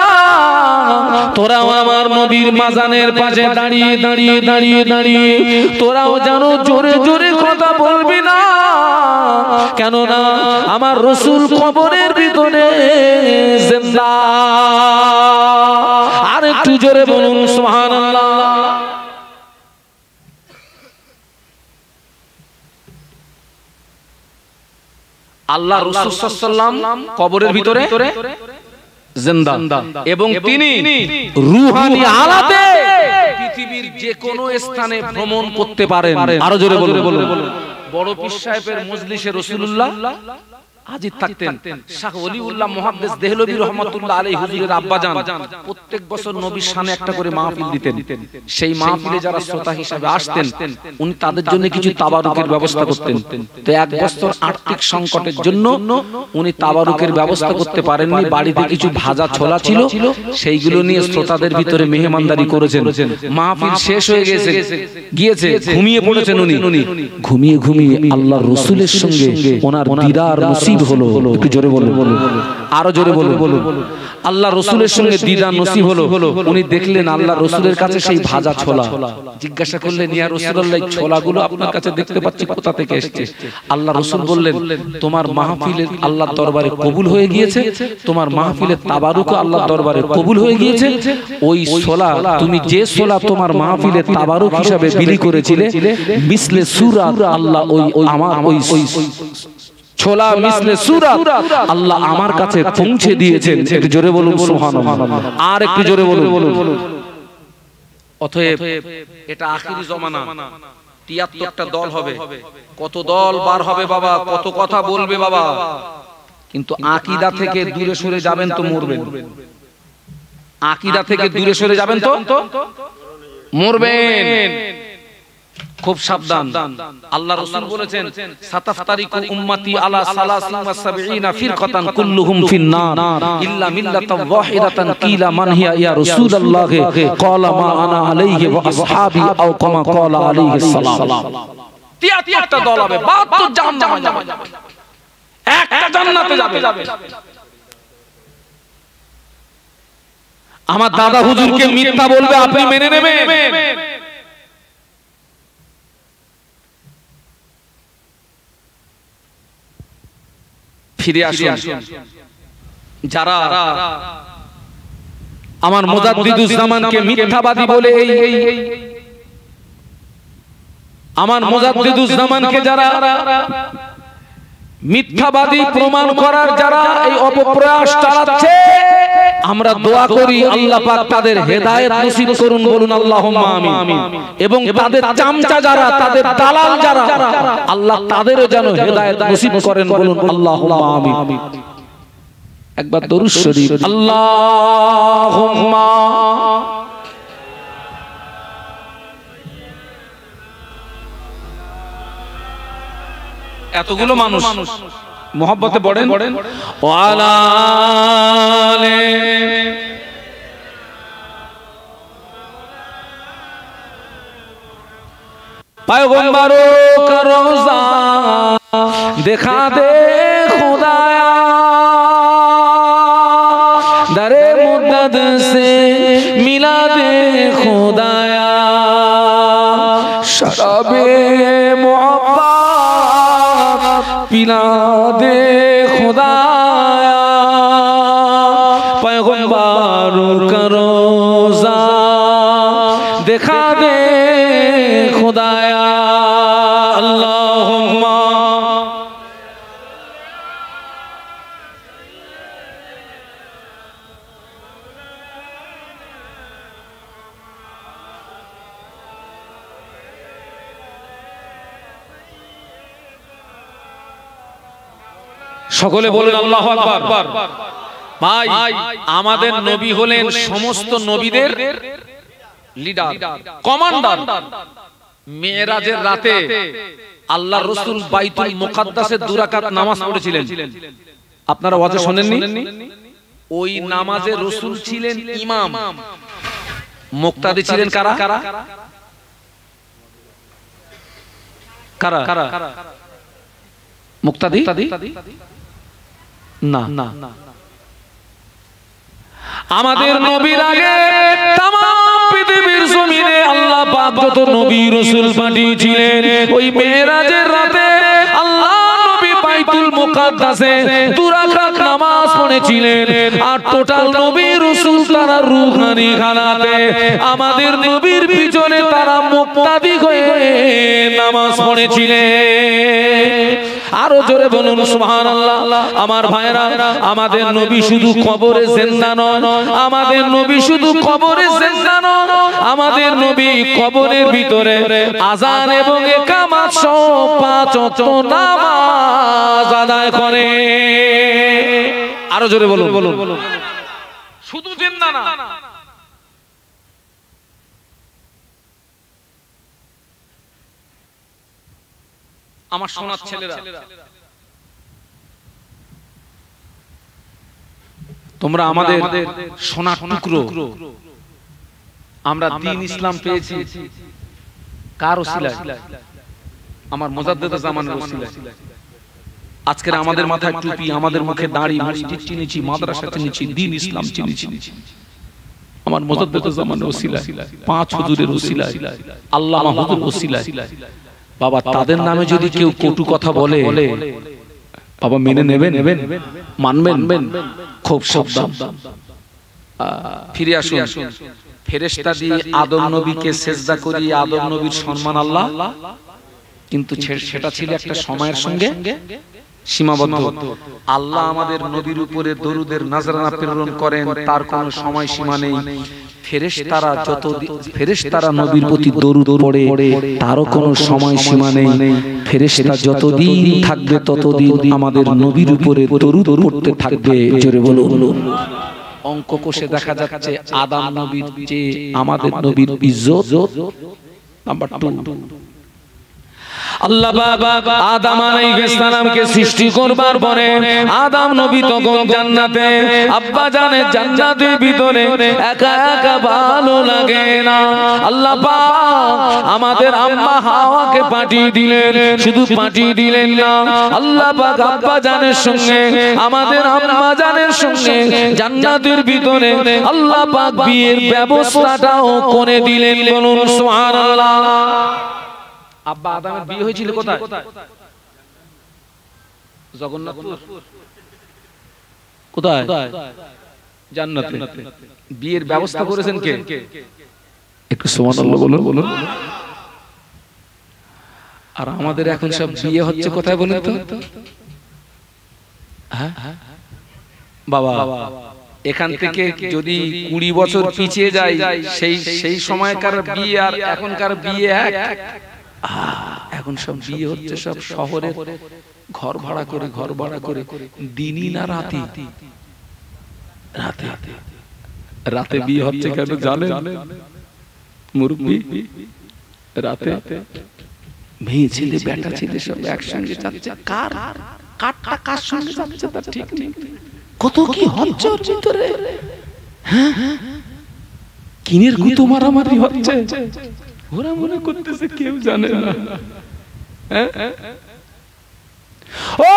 তোরাও আমার নবীর মাজানের পাশে দাঁড়িয়ে তোরাও জানো জোরে জোরে কথা বলবি না, কেননা আমার রাসূল কবরের ভিতরে জিন্দা। আর একটু জোরে বলুন সুবহানাল্লাহ। আল্লাহ রাসূল সাল্লাল্লাহু আলাইহি ওয়াসাল্লাম কবরের ভিতরে জিন্দা, এবং তিনি রূহানি হালাতে পৃথিবীর যে কোনো স্থানে ভ্রমণ করতে পারেন। আরো জোরে বলুন। বড় পীর সাহেবের মজলিসে রাসূলুল্লাহ হাজির থাকতেন। শাহ ওলিউল্লাহ মুহাদ্দিস দেহলভী রাহমাতুল্লাহ আলাইহি হুজুরের আব্বাজান প্রত্যেক বছর নবীর শানে একটা করে মাহফিল দিতেন। সেই মাহফিলে যারা শ্রোতা হিসেবে আসতেন উনি তাদের জন্য কিছু তাবারুকের ব্যবস্থা করতেন। তো এক বছর আর্থিক সংকটের জন্য উনি তাবারুকের ব্যবস্থা করতে পারেননি, বাড়িতে কিছু ভাজা ছোলা ছিল, সেইগুলো নিয়ে শ্রোতাদের ভিতরে মেহমানদারি করেছেন। মাহফিল শেষ হয়ে গিয়েছে, ঘুমিয়ে পড়েছেন উনি। ঘুমিয়ে আল্লাহর রাসূলের সঙ্গে ওনার দিদার নসিব হলো। একটু জোরে বলুন, আরো জোরে বলুন। আল্লাহ রাসূলের সঙ্গে দিদার নসিব হলো। উনি দেখলেন আল্লাহ রাসূলের কাছে সেই ভাজা ছোলা। জিজ্ঞাসা করলেন, ইয়া রাসূলুল্লাহ, ছোলাগুলো আপনার কাছে দেখতে পাচ্ছি, কোথা থেকে এসেছে? আল্লাহ রাসূল বললেন, তোমার মাহফিলে আল্লাহর দরবারে কবুল হয়ে গিয়েছে, তোমার মাহফিলের তাবারুকও আল্লাহর দরবারে কবুল হয়ে গিয়েছে। ওই ছোলা, তুমি যে ছোলা তোমার মাহফিলের তাবারুক হিসাবে বিলি করেছিলে, মিসলে সূরা আল্লাহ ওই ছোলা মিসলে সূরাত আল্লাহ আমার কাছে পৌঁছে দিয়েছেন। একটু জোরে বলুন সুবহানাল্লাহ। আর একটু জোরে বলুন। অতএব এটা আখিরি জমানা, ৭৩টা দল হবে। কত দল বার হবে বাবা, কত কথা বলবে বাবা, কিন্তু আকীদা থেকে দূরে সরে যাবেন তো মরবেন। আকীদা থেকে দূরে সরে যাবেন তো মরবেন। খুব সাবধান। আল্লাহ রাসূল বলেছেন, সাতাফতারিকু উম্মতি আলা ৭৩ ফিরকাতান কুল্লুহুম ফিন-নার ইল্লা মিল্লাতান ওয়াহিদাতান কিলা মান হিয়া ইয়া রাসূলুল্লাহ ক্বালা মা আনা আলাইহি ওয়া আসহাবি আও কামা ক্বালা আলাইহিস সালাম। ৭৩টা দল হবে, ৭২ জাহান্নামে যাবে, একটা জান্নাতে যাবে। আমার দাদা হুজুরকে মিথ্যা বলবে, আপনি মেনে নেবেন? ফিরে আসুন। যারা আমার মুজাদ্দিদুজ্জামানকে মিথ্যাবাদী বলে আমার মুজাদ্দিদুজ্জামানকে যারা মিথ্যাবাদী প্রমাণ করার যারা এই অপপ্রয়াস চালাচ্ছে, আমরা দোয়া করি আল্লাহ পাক তাদের হেদায়েত নসিব করুন, বলুন আল্লাহুম্মা আমিন। এবং তাদের চামচা যারা, তাদের দালাল যারা, আল্লাহ তাদেরও যেন হেদায়েত নসিব করেন, বলুন আল্লাহুম্মা আমিন। একবার দরুদ শরীফ, আল্লাহুম্মা। এতগুলো মানুষ মোহাব্বতে পড়েন, ওয়ালা আলে पैगंबरों का रोज़ा दिखा दे खुदाया, दरे मुद्दत से मिला दे खुदाया, शराबे मोहब्बत पिला दे खुदाया, पैगंबरों का रोज़ा दिखा दे खुदाया, अल्लाहुम्मा। সকলে বলেন আল্লাহু আকবার। ভাই, আমাদের নবী হলেন সমস্ত নবীদের লিডার, কমান্ডার। মেরাজের রাতে আল্লাহর রাসূল বাইতুল মুকাদ্দাসে 2 রাকাত নামাজ পড়েছিলেন। আপনারা ওয়াজে শুনেননি? ওই নামাজে রাসূল ছিলেন ইমাম, মুক্তাদি ছিলেন কারা? কারা মুক্তাদি? না, আমাদের নবীর আগে তামাম পৃথিবীর জমিনে আল্লাহ পাক যত নবী রাসূল পাঠিয়েছিলেন, ওই মেরাজের রাতে আল্লাহ নবী বাইতুল মুকাদ্দাসে 2 রাকাত নামাজ পড়েছিলেন। আর টোটাল নবী রাসূল তারা রূহানি খানাতে আমাদের নবীর পিছনে তারা মুক্তাদি হয়ে নামাজ পড়েছিলেন। আরো জোরে বলুন সুবহানাল্লাহ। আমার ভাইরা, আমাদের নবী শুধু কবরে জিন্দা নন, আমাদের নবী শুধু কবরে জিন্দা নন, আমাদের নবী কবরের ভিতরে আযান এবং ইকামত সহ 5 ওয়াক্ত নামাজ আদায় করে। আরো জোরে বলুন, শুধু জিন্দা না, আমার সোনার ছেলেরা, তোমরা আমাদের সোনার টুকরো। আমরা দ্বীন ইসলাম পেয়েছি কার ওসিলায়? আমার মুজাদ্দিদ জামানের ওসিলায়। আজকের আমাদের মাথায় টুপি, আমাদের মুখে দাড়ি, মসজিদ চিনেছি, মাদ্রাসা চিনেছি, দ্বীন ইসলাম চিনেছি আমার মুজাদ্দিদ জামানের ওসিলায়, 5 হুজুরের ওসিলায়, আল্লামা হুজুর ওসিলায়। বাবা, তাদের নামে যদি কেউ কটু কথা বলে, বাবা মেনে নেবেন, মানবেন, খুব সাবধান। ফিরে আসুন। ফেরেশতা দিয়ে আদম নবীকে সেজদা করিয়ে আদম নবীর সম্মান আল্লাহ, কিন্তু সেটা ছিল একটা সময়ের সঙ্গে সীমাবদ্ধ। আল্লাহ আমাদের নবীর উপরে দরুদের নাজরানা প্রেরণ করেন, তার কোনো সময় সীমা নেই। ফেরেশতারা নবীর প্রতি দরুদ পড়ে, তারও কোনো সময় সীমা নেই। ফেরেশতা যতদিন থাকবে ততদিন আমাদের নবীর উপরে দরুদ পড়তে থাকবে। জোরে বলুন। অঙ্ক কোষে দেখা যাচ্ছে আদম নবীর চেয়ে আমাদের নবীর ইজ্জত নাম্বার 2। আল্লাহ বাবা আদম আলাইহিস সালামকে সৃষ্টি করবার পরে আদম নবী তখন জান্নাতে, আব্বা জানে জান্নাতের ভিতরে একা একা ভালো লাগে না। আল্লাহ পাক আমাদের আম্মা হাওয়াকে পাঠিয়ে দিলেন, শুধু পাঠিয়ে দিলেন না, আল্লাহ পাক আব্বা জানের সঙ্গে আমাদের আম্মা জানের সঙ্গে জান্নাতের ভিতরে আল্লাহ পাক বিয়ের ব্যবস্থাটাও করে দিলেন। বলুন সুবহানাল্লাহ। আব্বা আদমের বিয়ে হয়েছিল কোথায়? জগন্নাথপুর কোথায়? জান্নাতে। বিয়ের ব্যবস্থা করেছেন কে? একটু সুবহানাল্লাহ বলুন। আর আমাদের এখন সব বিয়ে হচ্ছে কোথায় বলুন তো? হ্যাঁ বাবা, এখান থেকে যদি 20 বছর পিছিয়ে যায় সেই সময়কার বিয়ে আর এখনকার বিয়ে এক। এখন সব বিয়ে হচ্ছে সব শহরে, ঘর ভাড়া করে দিনই না রাতে রাতে বিয়ে হচ্ছে কেন জানেন মুরব্বি? রাতে মেয়ে ছেলে বেটা ছেলে সব একসঙ্গে যাচ্ছে, কার সঙ্গে যাচ্ছে তার ঠিক নেই। কত কি হচ্ছে ওর ভিতরে, কিনের কুতু মারামারি হচ্ছে, ওরা মনে করতেছে কেউ জানে না। ও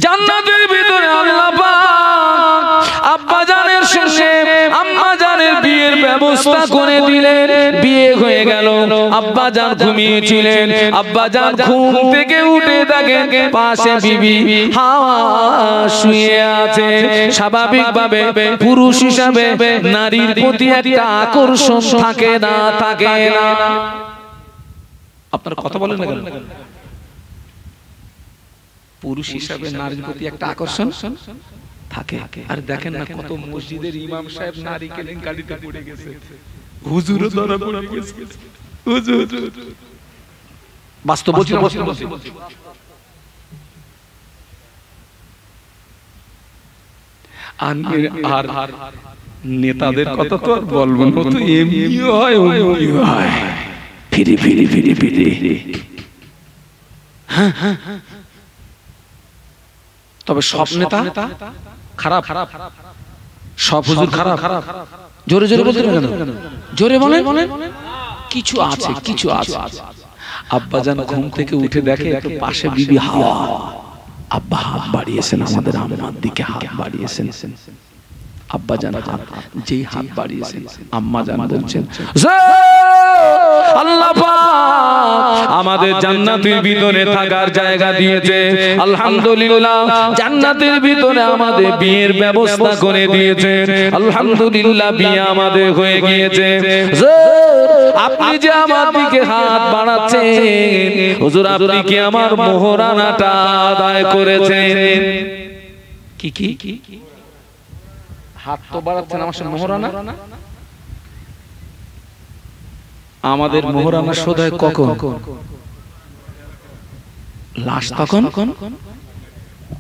জান্নাতের ভিতরে আল্লাহ পাক আব্বা জানের সঙ্গে আম্মা জানের বিয়ের ব্যবস্থা করে দিলেন। বিয়ে হয়ে গেল, আব্বা জান ঘুমিয়েছিলেন, আব্বা জান ঘুম থেকে উঠে দেখেন পাশে বিবি হাওয়া শুয়ে আছে। স্বাভাবিকভাবে পুরুষ হিসাবে নারীর প্রতি একটা আকর্ষণ থাকে না? আপনারা কথা বলেন না কেন? পুরুষ হিসাবে নারীর প্রতি একটা আকর্ষণ থাকে। আর দেখেন না কত মসজিদের ইমাম সাহেব নারী কেলেঙ্কারিতে পড়ে গেছে, হুজুরও ধরা পড়ে গেছে। হুজুর বাস্তব বলছি। আর নেতাদের কথা তো আর বলবো না, তো এমনিও হয় ওমনিও হয়, ফিরে তবে সব নেতা খারাপ, সব হুজুর খারাপ। জোরে বলতে কেন? জোরে বলেন। কিছু আছে। আব্বাজান ঘুম থেকে উঠে দেখে পাশে বিবি হাওয়া, আব্বা হাত বাড়িয়েছেন আমাদের আম্মার দিকে, হাত বাড়িয়েছেন। আব্বাজান যেই হাত বাড়িয়েছেন আম্মা জান বলছেন আল্লাহ পাক আমাদের জান্নাতের ভিতরে থাকার জায়গা দিয়েছে, আলহামদুলিল্লাহ। জান্নাতের ভিতরে আমাদের বিয়ের ব্যবস্থা করে দিয়েছে, আলহামদুলিল্লাহ। বিয়ে আমাদের হয়ে গিয়েছে। আপনি যে আমার দিকে হাত বাড়াচ্ছেন হুজুর, আপনি কি আমার মোহরানাটা আদায় করেছেন? কি হাত তো বাড়াচ্ছেন আমার সাথে মোহরানা? আমাদের মোহরানা শোধ হয় কখন? লাশ তখন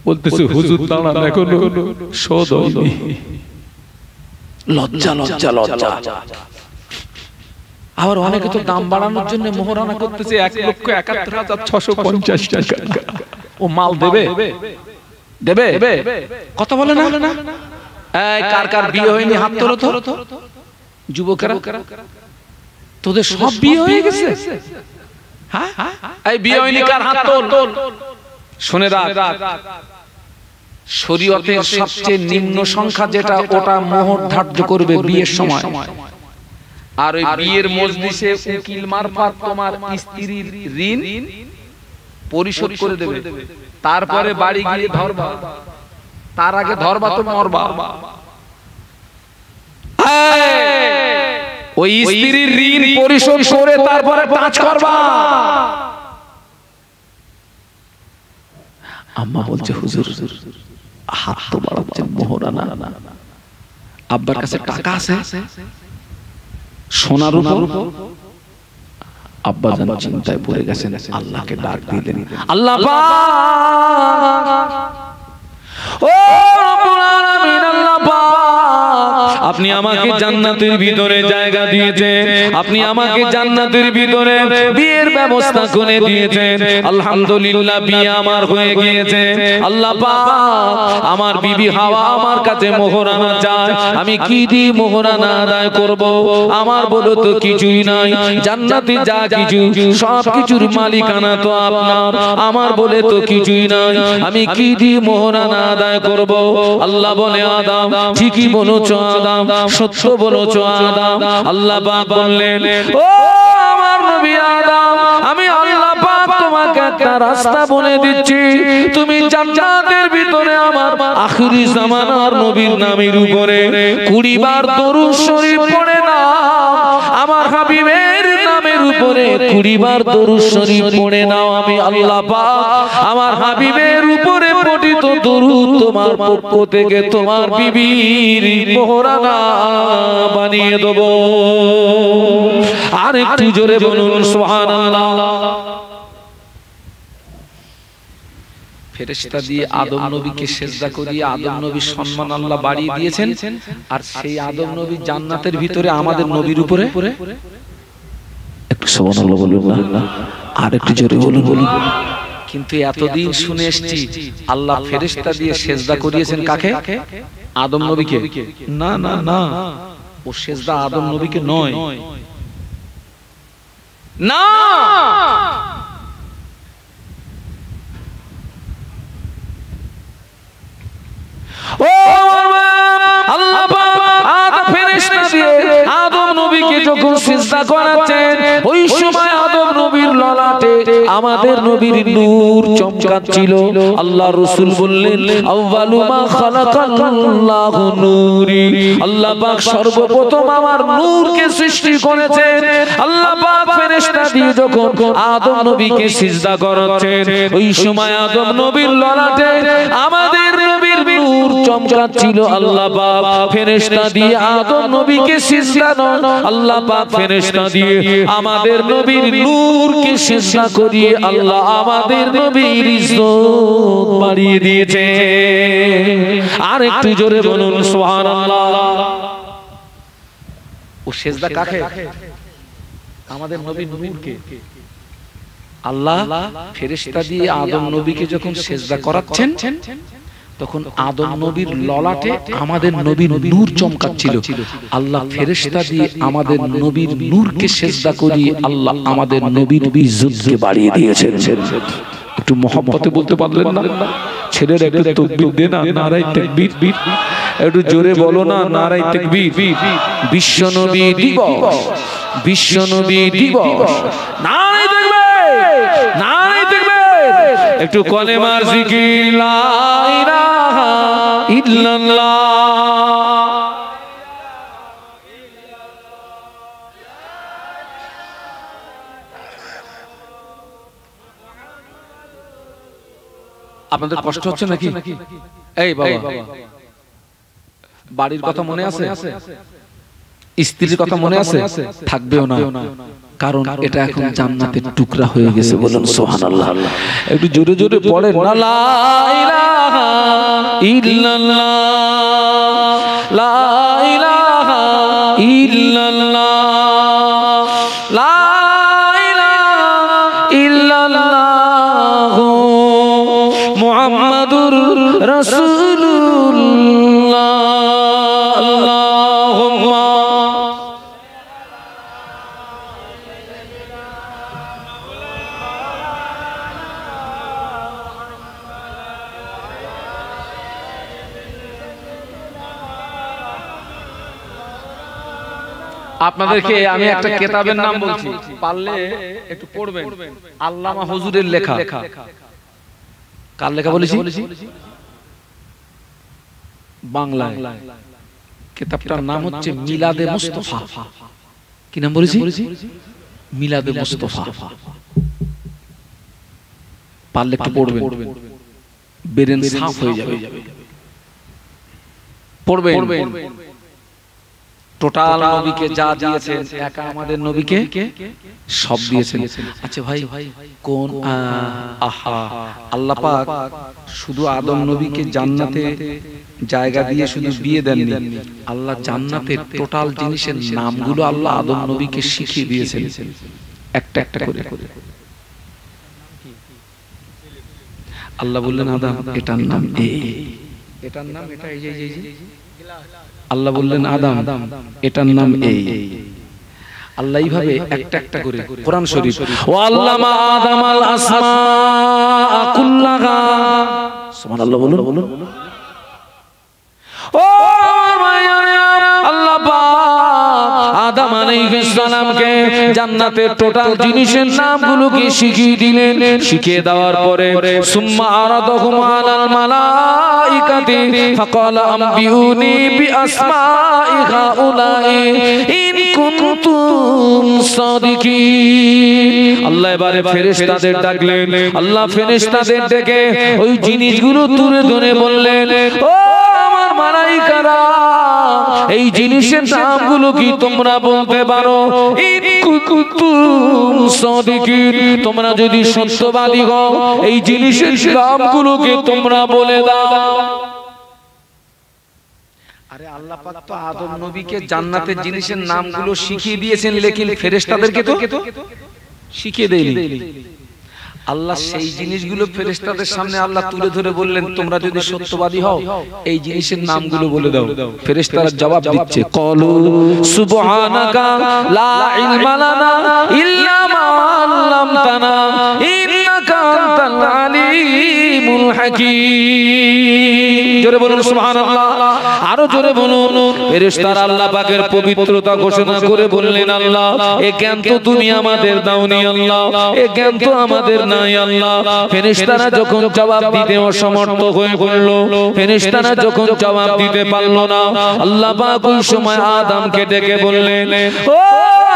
বলতেছে হুজুর দাঁড়ান, এখনো শোধ হয়নি। লজ্জা। আবার অনেকে তো দাম বাড়ানোর জন্য মোহরানা করতেছে 1,71,650 টাকা। ও মাল দেবে কথা বলে না? কার বিয়ে হয়নি হাত তোলো তো। যুবকেরা তোদের সব বিয়ে হয়ে গেছে? এই বিয়ে হয়নি কার হাত তোল। শুনে রাখ, শরীয়তের সবচেয়ে নিম্ন সংখ্যা যেটা, ওটা মোহর ধার্য করবে বিয়ের সময়। আর ওই বিয়ের মজলিসে উকিল মারফত তোমার স্ত্রীর ঋণ পরিশোধ করে দেবে। তারপরে বাড়ি গিয়ে ধরবা, তার আগে ধরবা তো মরবা। ওই স্ত্রীর ঋণ পরিশোধ করে তারপরে কাজ করবা। আম্মা বলছে হুজুর হাত তো বাড়াচ্ছেন, মোহরানা। আব্বার কাছে টাকা আছে, সোনার উপর। আব্বা জান চিন্তায় পড়ে গেছেন, আল্লাহকে ডাক দিলেন, আল্লাহ পাক, ও রব্বুল আলামিন, আল্লাহ পাক, আপনি আমাকে জান্নাতের ভিতরে জায়গা দিয়েছেন, আপনি আমাকে জান্নাতের ভিতরে বিয়ের ব্যবস্থা করে দিয়েছেন। আলহামদুলিল্লাহ, বিয়ে আমার হয়ে গিয়েছে। আল্লাহ পাক, আমার বিবি হাওয়া আমার কাছে মোহরানা চায়। আমি কি দিয়ে মোহরানা আদায় করব? আমার বলো তো কিছুই নাই। জান্নাতে যা কিছু সব কিছুর মালিকানা তো আপনার, আমার বলে তো কিছুই নাই। আমি কি দিয়ে মোহরানা আদায় করব? আল্লাহ বলে, আদম ঠিকই বলেছো, আদম সত্য বলেছো আদম। আল্লাহ পাক বললেন, ও আমার নবী আদম, আমি আল্লাহ পাক তোমার তোমাকে একটা রাস্তা বলে দিচ্ছি, তুমি জান্নাতের ভিতরে আমার আখিরি জামানার নবীর নামের উপরে 20 বার দরুদ শরীফ পড়ে নাও। আমার হাবিবের নামের উপরে 20 বার দরুদ শরীফ পড়ে নাও। আমি আল্লাহ পাক আমার হাবিবের উপরে পঠিত দরুদ তোমার পক্ষ থেকে তোমার বিবির মোহরানা বানিয়ে দেব। আর একটু জোরে বলুন সুবহানাল্লাহ। ফেরেশতা দিয়ে আদম নবীকে সিজদা করিয়ে আদম নবীর সম্মান আল্লাহ বাড়িয়ে দিয়েছেন। আর সেই আদম নবী জান্নাতের ভিতরে আমাদের নবীর উপরে একটু সুবহানাল্লাহ বলুন না, আর একটু জোরে বলুন। কিন্তু এতদিন শুনে এসেছি আল্লাহ ফেরেশতা দিয়ে সিজদা করিয়েছেন কাকে? আদম নবীকে। না না না, ও সিজদা আদম নবীকে নয়, না। ও আল্লাহ পাক আদম ফেরেশতা দিয়ে আদম নবীকে যখন সিজদা করাচ্ছেন, ওই সময় আদম নবীর ললাটে আমাদের নবীর নূর চমকাচ্ছিল। আল্লাহ রাসূল বললেন, আউয়ালু মা খালাকাল্লাহু নূরি, আল্লাহ পাক সর্বপ্রথম আমার নূরকে সৃষ্টি করেছেন। আল্লাহ পাক ফেরেশতা দিয়ে যখন আদম নবীকে সিজদা করাচ্ছেন, ওই সময় আদম নবীর ললাটে আমাদের নবীর নূর চমকাচ্ছিল। আল্লাহ পাক ফেরেশতা দিয়ে আদম নবীকে সিজদা নন, আল্লাহ পাক ফেরেশতা দিয়ে আমাদের নবীর নূরকে সিজদা করিয়ে আল্লাহ আমাদের নবীর ইজ্জত বাড়িয়ে দিয়েছে। আর একটু জোরে বলুন সুবহানাল্লাহ। ও সিজদা কাকে? আমাদের নবীর নূরকে। আল্লাহ ফেরেশতা দিয়ে আদম নবীকে যখন সিজদা করাচ্ছেন, তখন আদম নবীর ললাটে আমাদের নবীর নূর চমকাচ্ছিল। আল্লাহ ফেরেশতা দিয়ে আমাদের নবীর নূরকে সিজদা করিয়ে আল্লাহ আমাদের নবীর ইজ্জতকে বাড়িয়ে দিয়েছেন। একটু মহব্বতে বলতে পারলেন না? ছেলের একটু তাকবীর দে না, নারায়ে তাকবীর। একটু জোরে বলো না, নারায়ে তাকবীর। বিশ্ব নবী দিবস, বিশ্ব নবী দিবস, নারায়ে তাকবীর, নারায়ে তাকবীর। একটু কলেমার জিকির, লা ইলাহা ইল্লাল্লাহ। আপনাদের কষ্ট হচ্ছে নাকি? এই বাবা, বাড়ির কথা মনে আছে? স্ত্রীর কথা মনে আছে? থাকবেও না, কারণ এটা এখন জান্নাতের টুকরা হয়ে গেছে। বলুন সুবহানাল্লাহ। একটু জোরে জোরে পড়েন না, লা ইলাহা ইল্লাল্লাহ, লা ইলাহা ইল্লাল্লাহ, লা ইলাহা ইল্লাল্লাহ মুহাম্মাদুর রাসূলুল্লাহ। আল্লাহুম্মা আপনাদেরকে আমি একটা কিতাবের নাম বলছি, পারলে একটু পড়বেন। আল্লামা হুজুরের লেখা। কার লেখা বলেছি? বাংলায়। কিতাবটার নাম হচ্ছে মিলাদে মুস্তাফা। কি নাম বলেছি? মিলাদে মুস্তাফা। পারলে একটু পড়বেন, ব্রেন সাফ হয়ে যাবে। পড়বেন। টোটাল নবীকে যা দিয়েছেন, একা আমাদের নবীকে সব দিয়েছেন। আচ্ছা ভাই, কোন আহা, আল্লাহ পাক শুধু আদম নবীকে জান্নাতে জায়গা দিয়ে শুধু বিয়ে দেননি, আল্লাহ জান্নাতের টোটাল জিনিসের নামগুলো আল্লাহ আদম নবীকে শিখিয়ে দিয়েছেন একটা একটা করে। আল্লাহ বললেন, আদম এটার নাম এই, এটার নাম এটা, এই যে আল্লাহ বললেন, আদম এটার নাম এই। আল্লাহ এইভাবে একটা একটা করে কোরআন শরীফ, ওয়া আল্লামা আদামাল আসমা কুল্লাহা। সুবহানাল্লাহ বলুন। ও আল্লাহ পাক আদম আলাইহিস আলাইহিস সালামকে জান্নাতের টোটাল জিনিসের নামগুলোকে শিখিয়ে দিলেন। শিখিয়ে দেওয়ার পরে সুম্মা আরাদাহুম আলাল মালাইকাতি ফাকালা আম্বিউনি বিআসমাই হাউলাই ইন কুনতুম সাদিকিন। আল্লাহ এবারে ফেরেশতাদের ডাকলেন। আল্লাহ ফেরেশতাদের ডেকে ওই জিনিসগুলো তুলে ধরে বললেন, ও আমার মালাইকারা, এই জিনিসের নামগুলো কি তোমরা বলতে পারো? তোমরা যদি সত্যবাদী হও এই জিনিসের নামগুলোকে তোমরা বলে দাও। আরে আল্লাহ পাক তো আদম নবীকে জান্নাতের জিনিসের নামগুলো শিখিয়ে দিয়েছেন, লেকিন ফেরেশতাদেরকে তো শিখিয়ে দেয়নি। আল্লাহ সেই জিনিসগুলো ফেরেশতাদের সামনে আল্লাহ তুলে ধরে বললেন, তোমরা যদি সত্যবাদী হও এই জিনিসের নামগুলো বলে দাও। ফেরেশতারা জবাব দিচ্ছে, ক্বালু সুবহানাকা লা ইলমা লানা ইল্লা মা আল্লামতানা ইন্নাকা আনতাল আলিমুল হাকীম। জোরে বলুন সুবহানাল্লাহ, আরো জোরে বলুন। ফেরেশতারা আল্লাহ পাকের পবিত্রতা ঘোষণা করে বললেন, আল্লাহ এ জ্ঞান তো তুমি আমাদের দাওনি, আল্লাহ এ জ্ঞান তো আমাদের নাই আল্লাহ। ফেরেশতারা যখন জবাব দিতে অসমর্থ হয়ে পড়ল, ফেরেশতারা যখন জবাব দিতে পারল না, আল্লাহ পাক ওই সময় আদমকে ডেকে বললেন, ও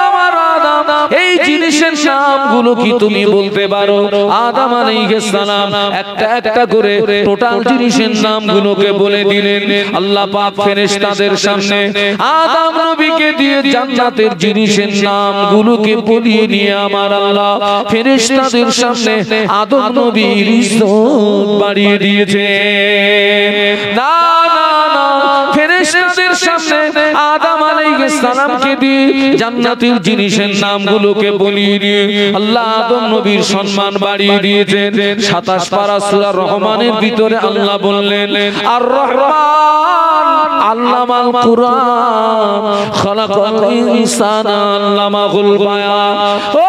আমার আদম, এই জিনিসের নামগুলো কি তুমি বলতে পারো? আদম আলাইহিস সালাম একটা একটা করে টোটাল জিনিসের নামগুলোকে বলে দিলেন। আল্লাহ পাক ফেরেশতাদের সামনে আদম নবীকে দিয়ে জান্নাতের জিনিসের নামগুলোকে বলিয়ে নিয়ে আমার আল্লাহ ফেরেশতাদের সামনে আদম নবীর ইজ্জত বাড়িয়ে দিয়েছে। না না না, ফেরেশতাদের সামনে আদম আলাইহিস সালামকে দিয়ে জান্নাতের জিনিসের নামগুলোকে বলিয়ে দিয়ে আল্লাহ আদম নবীর সম্মান বাড়িয়ে দিয়েছেন। 27 পারা সূরা রহমানের ভিতরে আল্লাহ বললেন, আর রহমান আল্লামাল কুরআন খালাকাল ইনসানা আল্লামাহুল বায়ান। ও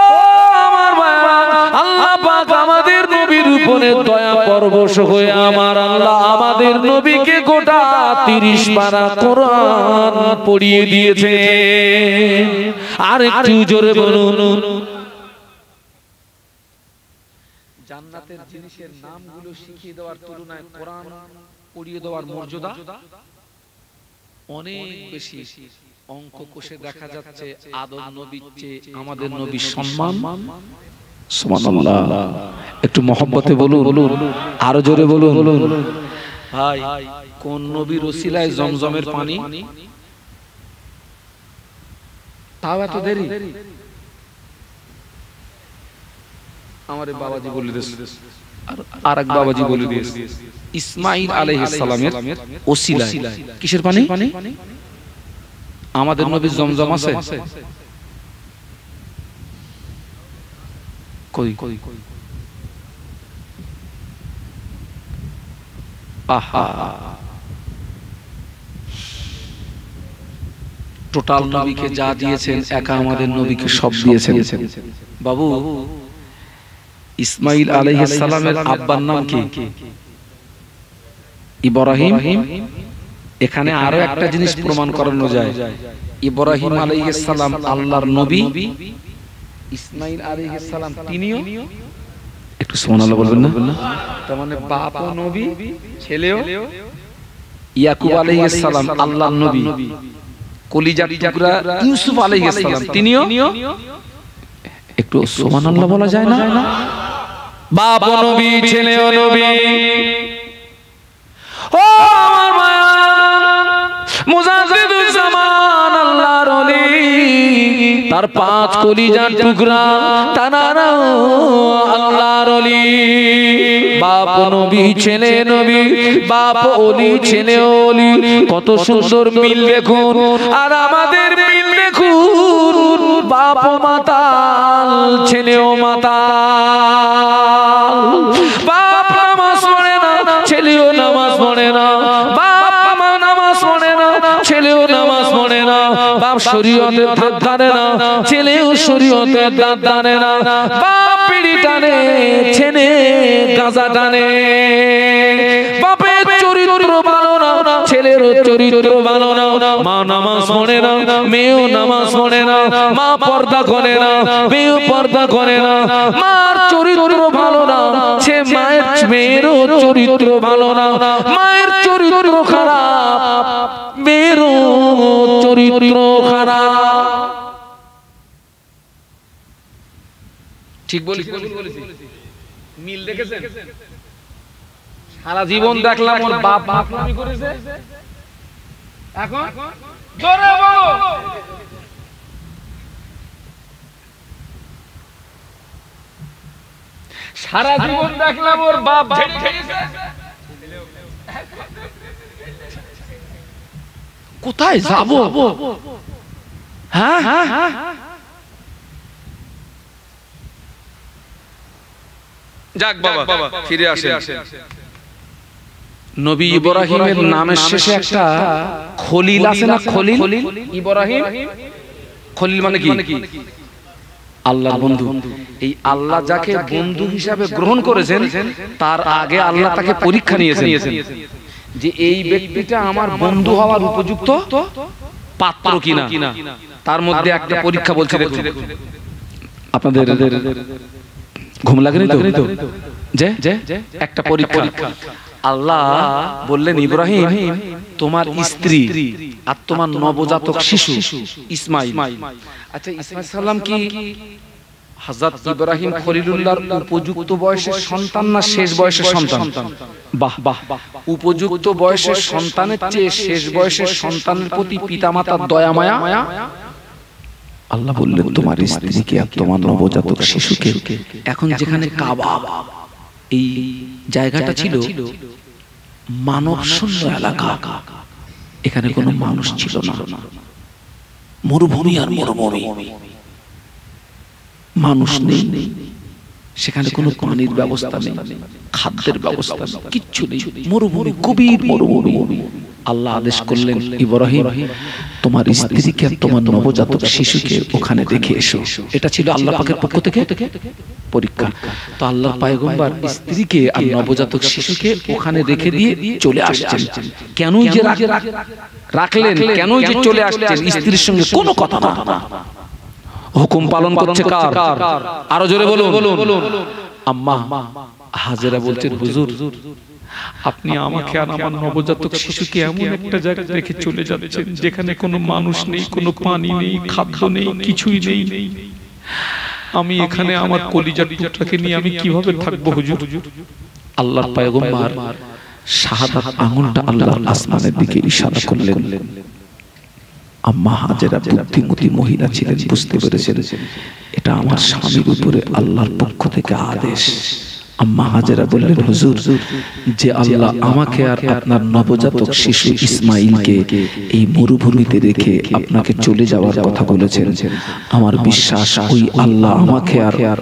আমার বাবা, আল্লাহ পাক আমাদের নবীর উপরে দয়া পরবশ হয়ে আমার আল্লাহ আমাদের নবীকে গোটা 30 পারা কোরআন পড়িয়ে দিয়েছে। আর একটু জোরে বলুন। জান্নাতের জিনিসের নামগুলো শিখিয়ে দেওয়ার তুলনায় কোরআন পড়িয়ে দেওয়ার মর্যাদা অনেক বেশি। অঙ্ক কোষে দেখা যাচ্ছে আদম নবীর চেয়ে আমাদের নবীর সম্মান। সুবহানাল্লাহ, একটু মহব্বতে বলুন, আরো জোরে বলুন। ভাই, কোন নবীর ওসিলায় জমজমের পানি? তাও এত দেরি? আমারে বাবাজি বলে দিয়েছে, আর এক বাবাজি বলে দিয়েছে, ইসমাঈল আলাইহিস সালামের ওসিলায়। কিসের পানি? আমাদের নবীর জমজম আছে? কই? আহা, টোটাল নবীকে যা দিয়েছেন একা আমাদের নবীকে সব দিয়েছেন। বাবু, ইসমাঈল আলাইহিস সালামের আব্বার নাম কি? ইব্রাহিম। এখানে আরো একটা জিনিস প্রমাণ করানো যায়, ইব্রাহিম আলাইহিস সালাম আল্লাহর নবী, ইসমাঈল আলাইহিস সালাম তিনিও। একটু সুবহানাল্লাহ বলবেন না? তার মানে বাপও নবী, ছেলেও। ইয়াকুব আলাইহিস সালাম আল্লাহর নবী, কলিজার টুকরা ইউসুফ আলাইহিস সালাম তিনিও। একটু সুবহানাল্লাহ বলা যায় না? বাপও নবী, ছেলেও নবী। ও আমার মায়া, মুজাদ্দিদুজ জামান আল্লাহর ওলি, তার 5 কলিজার টুকরা তানারাও আল্লাহর ওলি। বাপ নবী, ছেলে নবী, বাপ ওলি, ছেলে ওলি, কত সুন্দর মিল দেখুন। আর আমাদের মিল দেখুন, বাপ মাতাল, ছেলেও মাতাল। বাপ নামাজ পড়ে না, ছেলেও নামাজ পড়ে না। বাপ নামাজ পড়ে না, ছেলেও নামাজ পড়ে না। বাপ শরীয়তের ধার ধারে না, ছেলেও শরীয়তের ধার ধারে না। বাপ বিড়ি টানে, ছেলে গাঁজা টানে। বাপের চরিত্র ভালো না, ছেলেরও চরিত্র ভালো না, মা নামাজ পড়ে না, মেয়েও নামাজ পড়ে না, মা পর্দা করে না, মেয়েও পর্দা করে না, মার চরিত্র ভালো না, সে মায়ের মেয়েরও চরিত্র ভালো না, মায়ের চরিত্র খারাপ, মেয়েরও চরিত্র খারাপ। ঠিক বলেছি, মিল দেখেছেন? সারা জীবন দেখলাম ওর বাপ ভাবনামি করেছে, এখন জোরে বলো। সারা জীবন দেখলাম ওর বাপ ঝেড়ে খেয়েছে, কোথায় যাব? হ্যাঁ হ্যাঁ হ্যাঁ, যাক বাবা ফিরে আসেন। নবী ইব্রাহিমের নামের শেষে একটা খলিল আছে না? খলিল, ইব্রাহিম খলিল মানে কি? আল্লাহর বন্ধু। এই আল্লাহ যাকে বন্ধু হিসাবে গ্রহণ করেছেন, তার আগে আল্লাহ তাকে পরীক্ষা নিয়েছেন যে এই ব্যক্তিটা আমার বন্ধু হওয়ার উপযুক্ত পাত্র কিনা। তার মধ্যে একটা পরীক্ষা বলছে, দেখুন আপনাদের ঘুম লাগেনি তো? যে একটা পরীক্ষা। আল্লাহ বললেন, ইব্রাহিম তোমার স্ত্রী আর তোমার নবজাতক শিশু ইসমাইল, আচ্ছা ইসমাইল সাল্লাম কি হযরত ইব্রাহিম খলিলুল্লাহর উপযুক্ত বয়সের সন্তান না শেষ বয়সের সন্তান? বাহ বাহ, উপযুক্ত বয়সের সন্তানের চেয়ে শেষ বয়সের সন্তানের প্রতি পিতামাতার দয়া মায়া। আল্লাহ বললেন তোমার স্ত্রীকে আর তোমার নবজাতক শিশুকে। এখন যেখানে কাবা এই জায়গাটা ছিল মানব শূন্য এলাকা, এখানে কোনো মানুষ ছিল না, মরুভূমি আর মরুভূমি, মানুষ নেই, সেখানে কোনো পানির ব্যবস্থা নেই, খাদ্যের ব্যবস্থা নেই, কিচ্ছু নেই, মরুভূমি, গভীর মরুভূমি। আল্লাহ আদেশ করলেন, ইব্রাহিম তোমার স্ত্রীকে আর তোমার নবজাতক শিশুকে ওখানে রেখে এসো। এটা ছিল আল্লাহ পাকের পক্ষ থেকে পরীক্ষা। তো আল্লাহ পয়গম্বর স্ত্রীকে আর নবজাতক শিশুকে ওখানে রেখে দিয়ে চলে আসছেন। কেন যে রাখলেন, কেন যে চলে আসছেন? স্ত্রীর সঙ্গে কোনো কথা না, হুকুম পালন করছে কার? আরো জোরে বলুন। আম্মা হাজেরা বলছেন, হুজুর আপনি আমাকে আর আমার নবজাতক শিশুকে এমন একটা জায়গায় রেখে চলে যাচ্ছেন যেখানে কোনো মানুষ নেই, কোনো পানি নেই, খাদ্য নেই, কিছুই নেই। আমি এখানে আমার কলিজার টুকরাকে নিয়ে আমি কিভাবে থাকবো হুজুর? আল্লাহর পয়গম্বর শাহাদাত আঙ্গুলটা আল্লাহর আসমানের দিকে ইশারা করলেন। আম্মা হাজেরা বুদ্ধিমতী মহিলা ছিলেন, বুঝতে পেরেছেন এটা আমার স্বামীর উপরে আল্লাহর পক্ষ থেকে আদেশ। আম্মা হাজেরা বললেন, হুজুর যে আল্লাহ আমাকে আর আপনার নবজাতক শিশু ইসমাইলকে এই মরুভূমিতে রেখে আপনাকে চলে যাওয়ার কথা বলেছেন, আমার বিশ্বাস ওই আল্লাহ আমাকে আর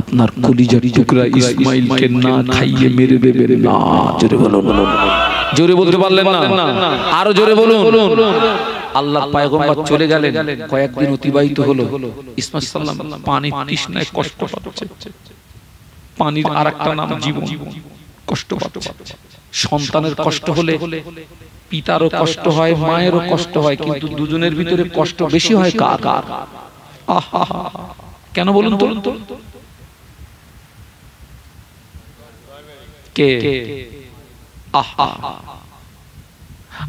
আপনার কলিজার টুকরা ইসমাইলকে না খাইয়ে মেরে দেবেন না। জোরে বলুন। জোরে বলতে পারলেন না? আরো জোরে বলুন। আল্লাহর পয়গম্বর চলে গেলেন, কয়েকদিন অতিবাহিত হলো, ইসমাইল সাল্লাম পানি তৃষ্ণায় কষ্ট পাচ্ছে। পানির আরেকটা নাম জীবন, কষ্ট পাচ্ছে। সন্তানের কষ্ট হলে পিতারও কষ্ট হয়, মায়েরও কষ্ট হয়, কিন্তু দুজনের ভিতরে কষ্ট বেশি হয় কার? আহা, কেন বলুন তো? কে? আহা,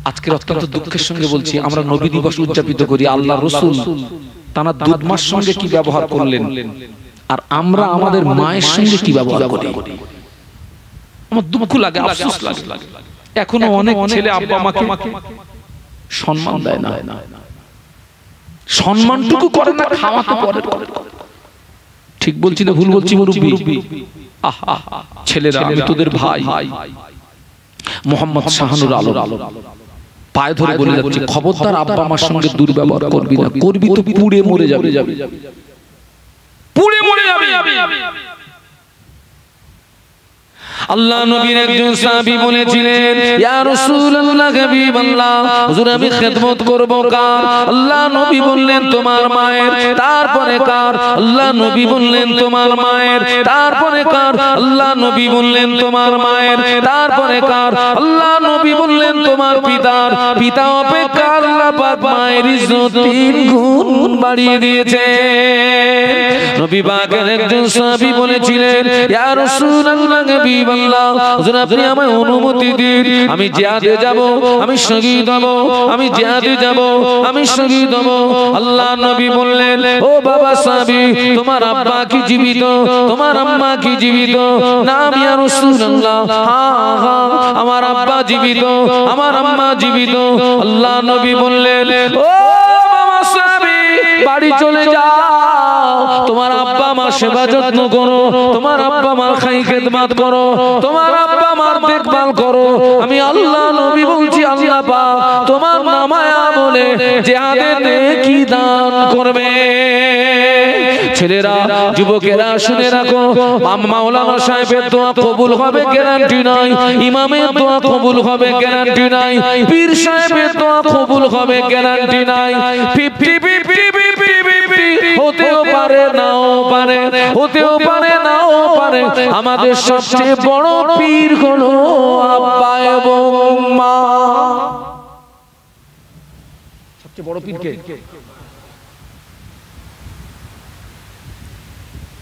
আজকের অত্যন্ত দুঃখের সঙ্গে বলছি, আমরা নবী দিবস উদযাপিত করি, আল্লাহ রাসূল তারা দুধমার সঙ্গে কি ব্যবহার করলেন, আর আমরা আমাদের মায়ের সঙ্গে কি ব্যবহার করি। আমার দুঃখ লাগে, আফসোস লাগে। এখনো অনেক ছেলে আব্বা মাকে সম্মান দেয় না, সম্মানটুকু করে না, খাওয়া তো পরে। ঠিক বলছি না ভুল বলছি মুরব্বি? আহা, ছেলেরা আমি তোদের ভাই মোহাম্মদ শাহানুর আলম পায়ে ধরে বলে যাচ্ছি, খবরদার আব্বা মার সঙ্গে দুর্ব্যবহার করবি না, করবি তো পুড়ে মরে যাবে, পুড়ে মরে যাবে। আল্লাহ নবীর একজন সাহাবী বলেছিলেন, ইয়া রাসূলুল্লাহ, হাবিবাল্লাহ, হুজুর আমি খিদমত করব কার? আল্লাহ নবী বললেন তোমার মায়ের। তারপরে কার? আল্লাহ নবী বললেন তোমার মায়ের। তারপরে কার? আল্লাহ নবী বললেন তোমার মায়ের। তারপরে কার? আল্লাহ নবী বললেন তোমার পিতার। পিতা অপেক্ষা আল্লাহ পাক মায়ের ইজ্জত 3 গুণ বাড়িয়ে দিয়েছে। নবী পাকের একজন সাহাবী বলেছিলেন, ইয়া রাসূলুল্লাহ, হাবিবাল্লাহ, হুজুর আপনি আমায় অনুমতি দিন, আমি জিহাদে যাব, আমি শহীদ হব, আমি জিহাদে যাব, আমি শহীদ হব। আল্লাহ নবী বললেন, ও বাবা সাহাবী, তোমার আব্বা কি জীবিত? তোমার আম্মা কি জীবিত? না ইয়া রাসূলুল্লাহ, হ্যাঁ হ্যাঁ আমার আব্বা জীবিত, আমার আম্মা জীবিত। আল্লাহ নবী বললেন, ও বাবা সাহাবী, বাড়ি চলে যাও, তোমার আব্বা মার সেবা যত্ন করো, তোমার আব্বা মার খাই খেদমত করো, তোমার আব্বা মার দেখভাল করো। আমি আল্লাহ নবী বলছি, আল্লাহ পাক তোমার নামায় আমলে জিহাদে নেকি দান করবে। ছেলেরা, যুবকেরা শুনে রাখো, মাওলানা সাহেবের দোয়া কবুল হবে গ্যারান্টি নাই, ইমামের দোয়া কবুল হবে গ্যারান্টি নাই, পীর সাহেবের দোয়া কবুল হবে গ্যারান্টি নাই। 50-50 হতেও পারে, নাও পারে, হতেও পারে, নাও পারে। আমাদের সবচেয়ে বড় পীর হলো আব্বা এবং মা। সবচেয়ে বড় পীর কে?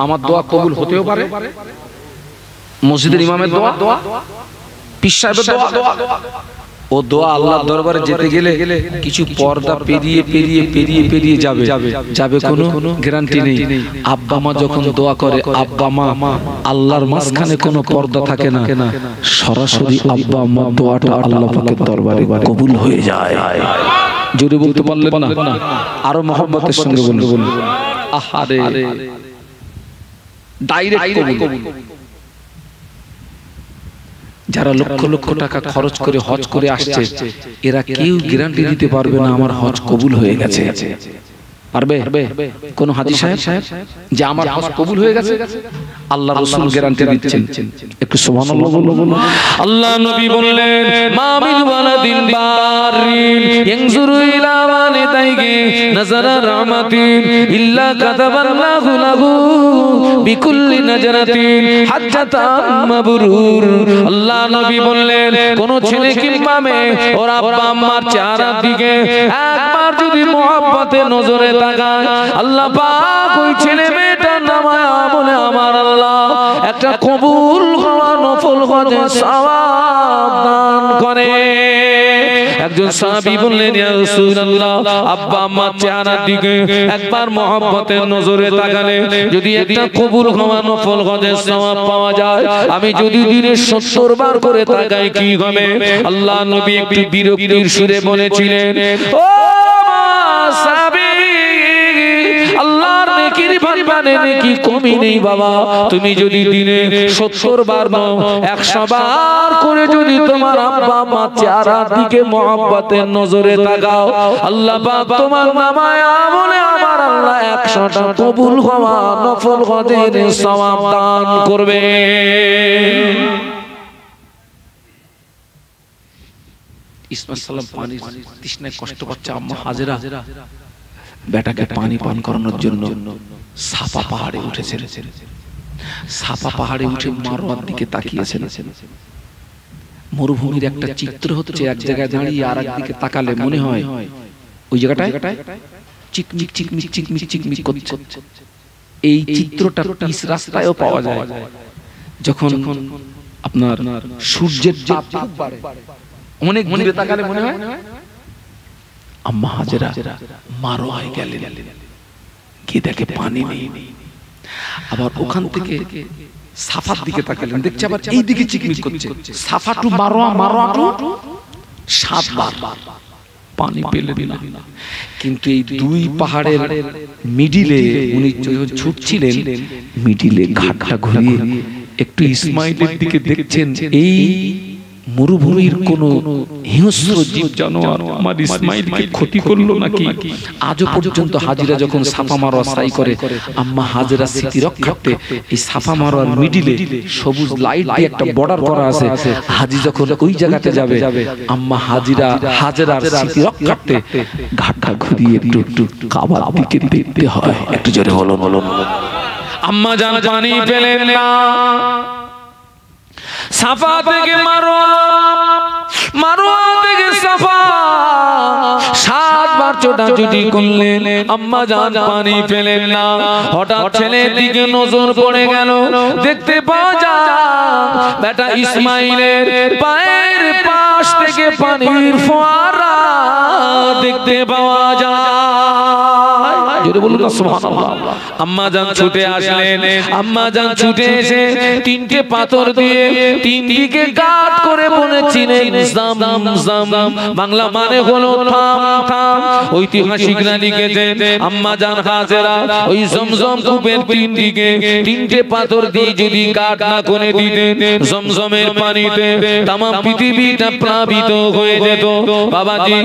আমার দোয়া কবুল হতেও পারে, মসজিদের ইমামের দোয়া, পীর সাহেবের দোয়া। ও দোয়া আল্লাহর দরবারে যেতে গেলে কিছু পর্দা পেরিয়ে পেরিয়ে পেরিয়ে পেরিয়ে যাবে, যাবে কোনো গ্যারান্টি নেই। আব্বা মা যখন দোয়া করে, আব্বা মা আল্লাহর মাঝখানে কোনো পর্দা থাকে না, সরাসরি আব্বা মা দোয়াটা আল্লাহ পাকের দরবারে কবুল হয়ে যায়। জোরে বলতে পারলেন না? আরো মহব্বতের সঙ্গে বলুন, আহারে ডাইরেক্ট কবুল। যারা লক্ষ লক্ষ টাকা খরচ করে হজ করে আসছে, এরা কেউ গ্যারান্টি দিতে পারবে না আমার হজ কবুল হয়ে গেছে। পারবে কোন হাজী সাহেব যে আমার হজ কবুল হয়ে গেছে? আল্লাহ রাসূল গ্যারান্টি দিচ্ছেন। একটু সুবহানাল্লাহ বলুন। আল্লাহ নবী বললেন, মা মিন ওয়ালাদিন বারিন ইয়ানজুরু ইলা ওয়ালিদাইহি নাযারা রাহমাতিন ইল্লা কাতাবাল্লাহু লাহু বিকুল্লি নাজরাতিন হাজ্জাতাম মাবরুর। আল্লাহ নবী বললেন, কোন ছেলে কিংবা মেয়ে ওর আব্বা আম্মার চেহারার দিকে একবার যদি মহব্বতে নজরে তাকায়, আল্লাহ পাক ওই ছেলে মেয়েটার নামায় আমলে আমার আল্লাহ একটা কবুল হওয়া নফল হজের সওয়াব দান করে। একজন সাহাবী বললেন, ইয়া রাসূলুল্লাহ, আব্বা আম্মার চেহারার দিকে একবার মহব্বতের নজরে তাকালে যদি একটা কবুল হওয়া নফল হজের সওয়াব পাওয়া যায়, আমি যদি দিনে 70 বার করে তাকাই কি হবে? আল্লাহ নবী একটু বিরক্তির সুরে বলেছিলেন, ও সাহাবী, আল্লাহর নেকির পরিমাণে নেকি কমি নেই বাবা। তুমি যদি দিনে 70 বার নয় 100 বার করে যদি তোমার আব্বা মা চেহারার দিকে মহব্বতের নজরে তাকাও, আল্লাহ পাক তোমার নামায় আমলে আমার আল্লাহ 100টা কবুল হওয়া নফল হজের সওয়াব দান করবে। ইসমাইল সালাম পানির তৃষ্ণায় কষ্ট পাচ্ছে, আম্মা হাজেরা বেটাকে পানি পান করানোর জন্য সাফা পাহাড়ে উঠেছেন। সাফা পাহাড়ে উঠে মারওয়ার দিকে তাকিয়েছেন। মরুভূমির একটা চিত্র হচ্ছে, এক জায়গায় দাঁড়িয়ে আর একদিকে তাকালে মনে হয় ওই জায়গাটায় চিকমিক চিকমিক চিকমিক চিকমিক করছে। এই চিত্রটা পিস রাস্তায়ও পাওয়া যায়। যখন আপনার সূর্যের তাপ খুব বাড়ে, অনেক দূরে তাকালে মনে হয় আম্মা হাজেরা মারওয়ায় গেলেন, গিয়ে দেখে পানি নেই। আবার ওখান থেকে সাফার দিকে তাকালেন, দেখছে আবার এই দিকে চিকমিক করছে। সাফা টু মারওয়া, মারওয়া টু 7 বার পানি পেলেন না। কিন্তু এই দুই পাহাড়ের মিডিলে উনি ছুটছিলেন, মিডিলে ঘাটটা ঘুরিয়ে একটু ইসমাইলের দিকে দেখছেন। এই মরুভূমির কোন হিংস্র জীব জানোয়ার আমার ইসমাইলকে ক্ষতি করলো নাকি? আজও পর্যন্ত হাজিরা যখন সাফা মারোয়া সাই করে, আম্মা হাজেরা স্মৃতি রক্ষার্থে এই সাফা মারোয়ার মিডিলে সবুজ লাইট দিয়ে একটা বর্ডার করা আছে। হাজি যখন ওই জায়গাতে যাবে, আম্মা হাজেরার স্মৃতি রক্ষার্থে ঘাটটা ঘুরিয়ে একটু কাবার দিকে দেখতে হয়। একটু জোরে বলুন। আম্মা জান পানি পেলেন না, সাফা থেকে মারোয়া থেকে সাফা 7 বার ছোটাছুটি করলেন, আম্মা জান পানি পেলেন না। হঠাৎ ছেলের দিকে নজর পড়ে গেল, দেখতে পাওয়া যায় বেটা ইসমাইলের পায়ের পাশ থেকে পানির ফোয়ারা দেখতে পাওয়া যায়। জোরে বলুন না সুবহানাল্লাহ। আম্মা জান ছুটে আসলেন, আম্মা জান ছুটে এসে 3টে পাথর দিয়ে 3 দিকে গাঁট করে বলেছিলেন জামজাম। বাংলা মানে হলো থাম থাম। ঐতিহাসিকরা লিখেছেন আম্মা জান হাজেরা ওই জমজম কূপের 3 দিকে 3টে পাথর দিয়ে যদি গাঁট না করে দিতেন, জমজমের পানিতে तमाम পৃথিবীটা প্লাবিত হয়ে যেত। বাবাজি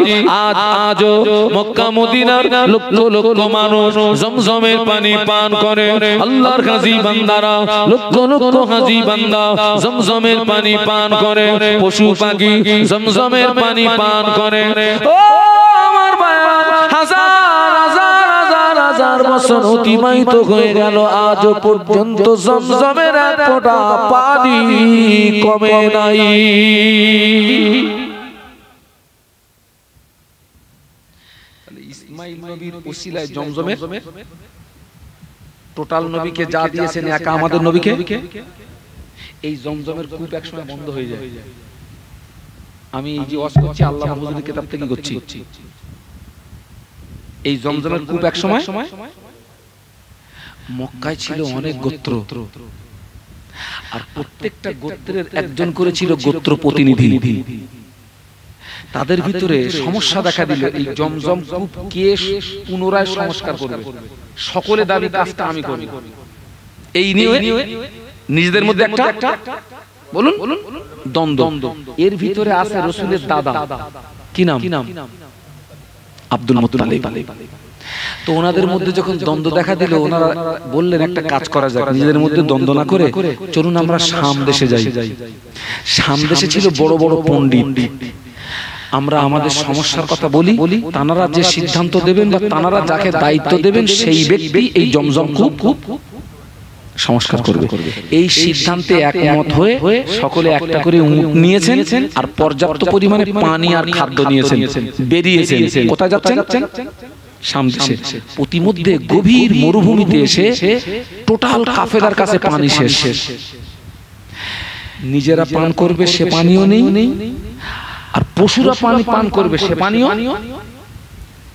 আজও মক্কা মদিনার লক্ষ লক্ষ মানুষ জমজমের পানি পান করে। আল্লাহর হাজী বান্দারা লক্ষ লক্ষ হাজী বান্দা জমজমের পানি পান করে। পশু পাখি জমজমের পানি পান করে। ও আমার ভাইরা, হাজার বছর অতিবাহিত হয়ে গেল, আজও পর্যন্ত জমজমের এক ফোঁটা পানি কমে নাই। ইসমাইল নবীর ওসিলায় জমজমের টোটাল নবীকে যা দিয়েছেন একা আমাদের নবীকে, এই জমজমের কূপ একসময় বন্ধ হয়ে যায়। আমি এই যে ওয়াজ করছি আল্লাহ হুজুরের কিতাব থেকে করছি, এই জমজমের কূপ একসময় মক্কায় ছিল অনেক গোত্র, আর প্রত্যেকটা গোত্রের একজন করে ছিল গোত্র প্রতিনিধি। তাদের ভিতরে সমস্যা দেখা দিল, এই জমজম কূপ কে পুনরায় সংস্কার করবে। সকলে দাবি কাজটা আমি করব, এই নিয়ে নিজেদের মধ্যে একটা বলুন দ্বন্দ্ব। এর ভিতরে আছে রাসূলের দাদা, কি নাম? Abdul Muttalib. তো ওনাদের মধ্যে যখন দ্বন্দ্ব দেখা দিল, ওনারা বললেন একটা কাজ করা যাক, নিজেদের মধ্যে দ্বন্দ্ব না করে চলুন আমরা শাম দেশে যাই। শাম দেশে ছিল বড় বড় পণ্ডিত, আমরা আমাদের সমস্যার কথা বলি, তানারা যে সিদ্ধান্ত দেবেন বা তানারা যাকে দায়িত্ব দেবেন সেই ব্যক্তি এই জমজম কূপ সংস্কার করবে। এই সিদ্ধান্তে একমত হয়ে সকলে একটা করে উট নিয়েছেন আর পর্যাপ্ত পরিমাণে পানি আর খাদ্য নিয়েছেন, বেরিয়েছেন। কোথায় যাচ্ছেন? শাম দেশে। প্রতিমধ্যে গভীর মরুভূমিতে এসে টোটাল কাফেলার কাছে পানি শেষ। নিজেরা পান করবে সে পানিও নেই, আর পশুরা পানি পান করবে সে পানিও।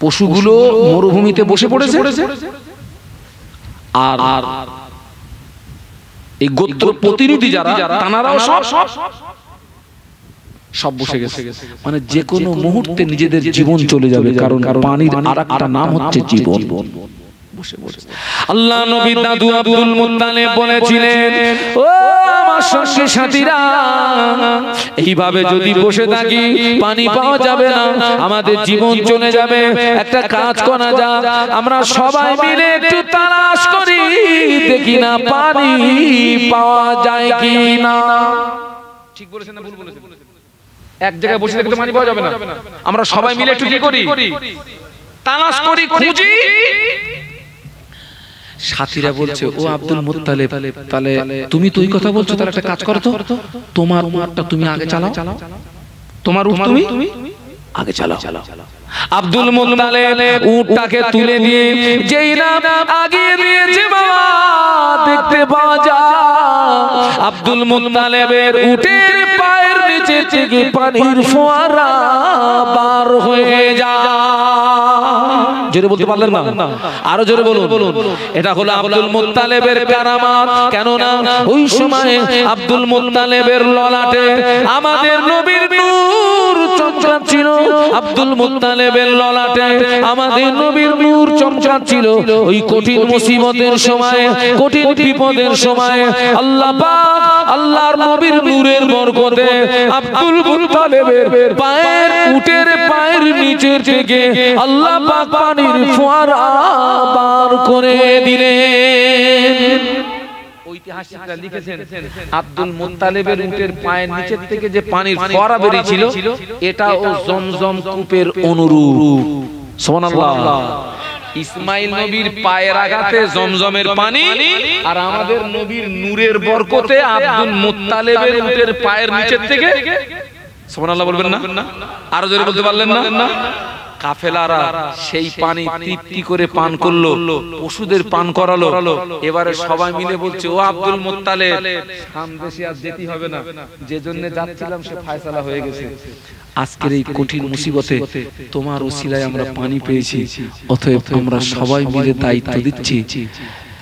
পশুগুলো মরুভূমিতে বসে পড়েছে, আর এই গোত্র প্রতিনিধি যারা তানারাও সব বসে গেছে। মানে যে কোনো মুহূর্তে নিজেদের জীবন চলে যাবে, কারণ পানির আরেকটা নাম হচ্ছে জীবন। আল্লাহ নবী দাদু আব্দুল মুত্তালিব বলেছিলেন, ও আমার সঙ্গী সাথীরা, এইভাবে যদি বসে থাকি পানি পাওয়া যাবে না, আমাদের জীবন চলে যাবে। একটা কাজ করা যাক, আমরা সবাই মিলে একটু তালাশ করি, দেখি না পানি পাওয়া যায় কি না। ঠিক বলেছেন না ভুল বলেছেন? এক জায়গায় বসে থাকলে পানি পাওয়া যাবে না, আমরা সবাই মিলে একটু কি করি? তালাশ করি, খুঁজি। সাথীরা বলছে, ও আব্দুল মুত্তালিব, তাহলে তুমি তো ওই কথা বলছো, তাহলে একটা কাজ করো তো, তোমার উটটা তুমি আগে চালাও, তোমার উট তুমি আগে চালাও। আব্দুল মুত্তালিব উটটাকে তুলে দিয়ে যেই না আগে দিয়েছে, বাবা দেখতে পাওয়া যায় আব্দুল মুত্তালিবের উটের পায়ের নিচে থেকে পানির ফোয়ারা বার হয়ে যায়। জোরে বলতে পারলেন না? আরো জোরে বলুন। এটা হলো আব্দুল মুত্তালিবের কারামাত। কেন না ওই সময় আব্দুল মুত্তালিবের ললাটে আমাদের নবীর নূর চমকাচ্ছিল। আব্দুল মুত্তালিবের ললাটে আমাদের নবীর নূর চমকাচ্ছিল। ওই কঠিন মুসিবতের সময়, কঠিন বিপদের সময় আল্লাহ পাক আল্লাহর নবীর নূরের বরকতে আব্দুল মুত্তালিবের পায়ের উটের পায়ের নিচে থেকে আল্লাহ পাক পানির ফোয়ারা বার করে দিলেন। ঐতিহাসিকরা লিখেছেন আব্দুল মুত্তালিবের উটের পায়ের নিচে থেকে যে পানির ফোয়ারা বেরিয়েছিল এটাও জমজম কূপের অনুরূপ। সুবহানাল্লাহ। ইসমাইল নবীর পায়ের আঘাতে জমজমের পানি, আর আমাদের নবীর নূরের বরকতে আব্দুল মুত্তালিবের উটের পায়ের নিচে থেকে, সুবহানাল্লাহ বলবেন না? আরো জোরে বলতে পারলেন না? কাফেলারা সেই পানি তৃপ্তি করে পান করলো, পশুদের পান করালো। এবারে সবাই মিলে বলছে, ও আব্দুল মুত্তালিব, সামদেশে আর যেতে হবে না, যে জন্য যাচ্ছিলাম সে ফয়সালা হয়ে গেছে। আজকের এই কঠিন মুসিবতে তোমার ওসিলায় আমরা পানি পেয়েছি, অতএব আমরা সবাই মিলে দায়িত্ব দিচ্ছি,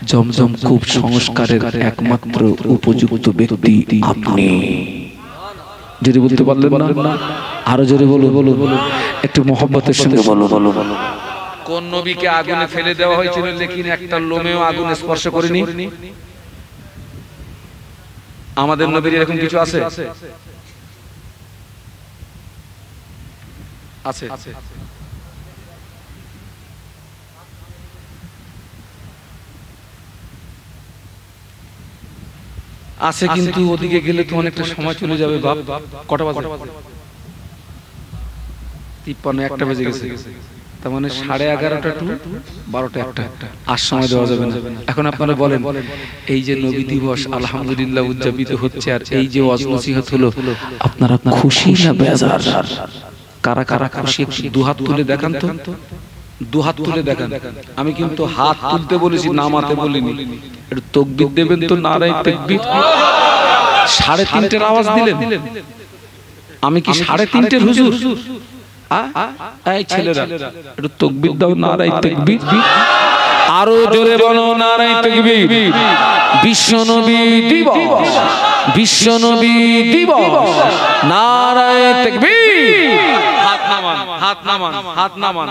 জমজম কূপ সংস্কারের একমাত্র উপযুক্ত ব্যক্তি আপনি। যদি বলতে পারলেন না? আরো জোরে বলো, একটু মোহব্বতের সঙ্গে বলো। কোন নবীকে আগুনে ফেলে দেওয়া হয়েছিল, লেকিন একটা লোমেও আগুনে স্পর্শ করেনি? আমাদের নবীর এরকম কিছু আছে? আছে। আছে, কিন্তু ওদিকে গেলে তো অনেকটা সময় চলে যাবে বাপ। কটা বাজে? 53, 1টা বেজে গেছে। তার মানে 11:30 টু 12টা 1টা আর সময় দেওয়া যাবে না। এখন আপনারা বলেন, এই যে নবী দিবস আলহামদুলিল্লাহ উদযাপিত হচ্ছে, আর এই যে ওয়াজ নসিহত হলো, আপনারা খুশি না বেজার? কারা কারা খুশি একটু দুহাত তুলে দেখান তো, দুহাত তুলে দেখান। আমি কিন্তু হাত তুলতে বলেছি, নামাতে বলিনি। একটু তাকবীর দেবেন তো, নারায়ে তাকবীর। 3:30টার আওয়াজ দিলেন। আমি কি 3:30টার হুজুর? এই ছেলেরা একটু তাকবীর দাও, নারায়ে তাকবীর। আরো জোরে বলো, নারায়ে তাকবীর। বিশ্ব নবী দিবস, বিশ্ব নবী দিবস, নারায়ে তাকবীর। হাত নামান, হাত নামান, হাত নামান।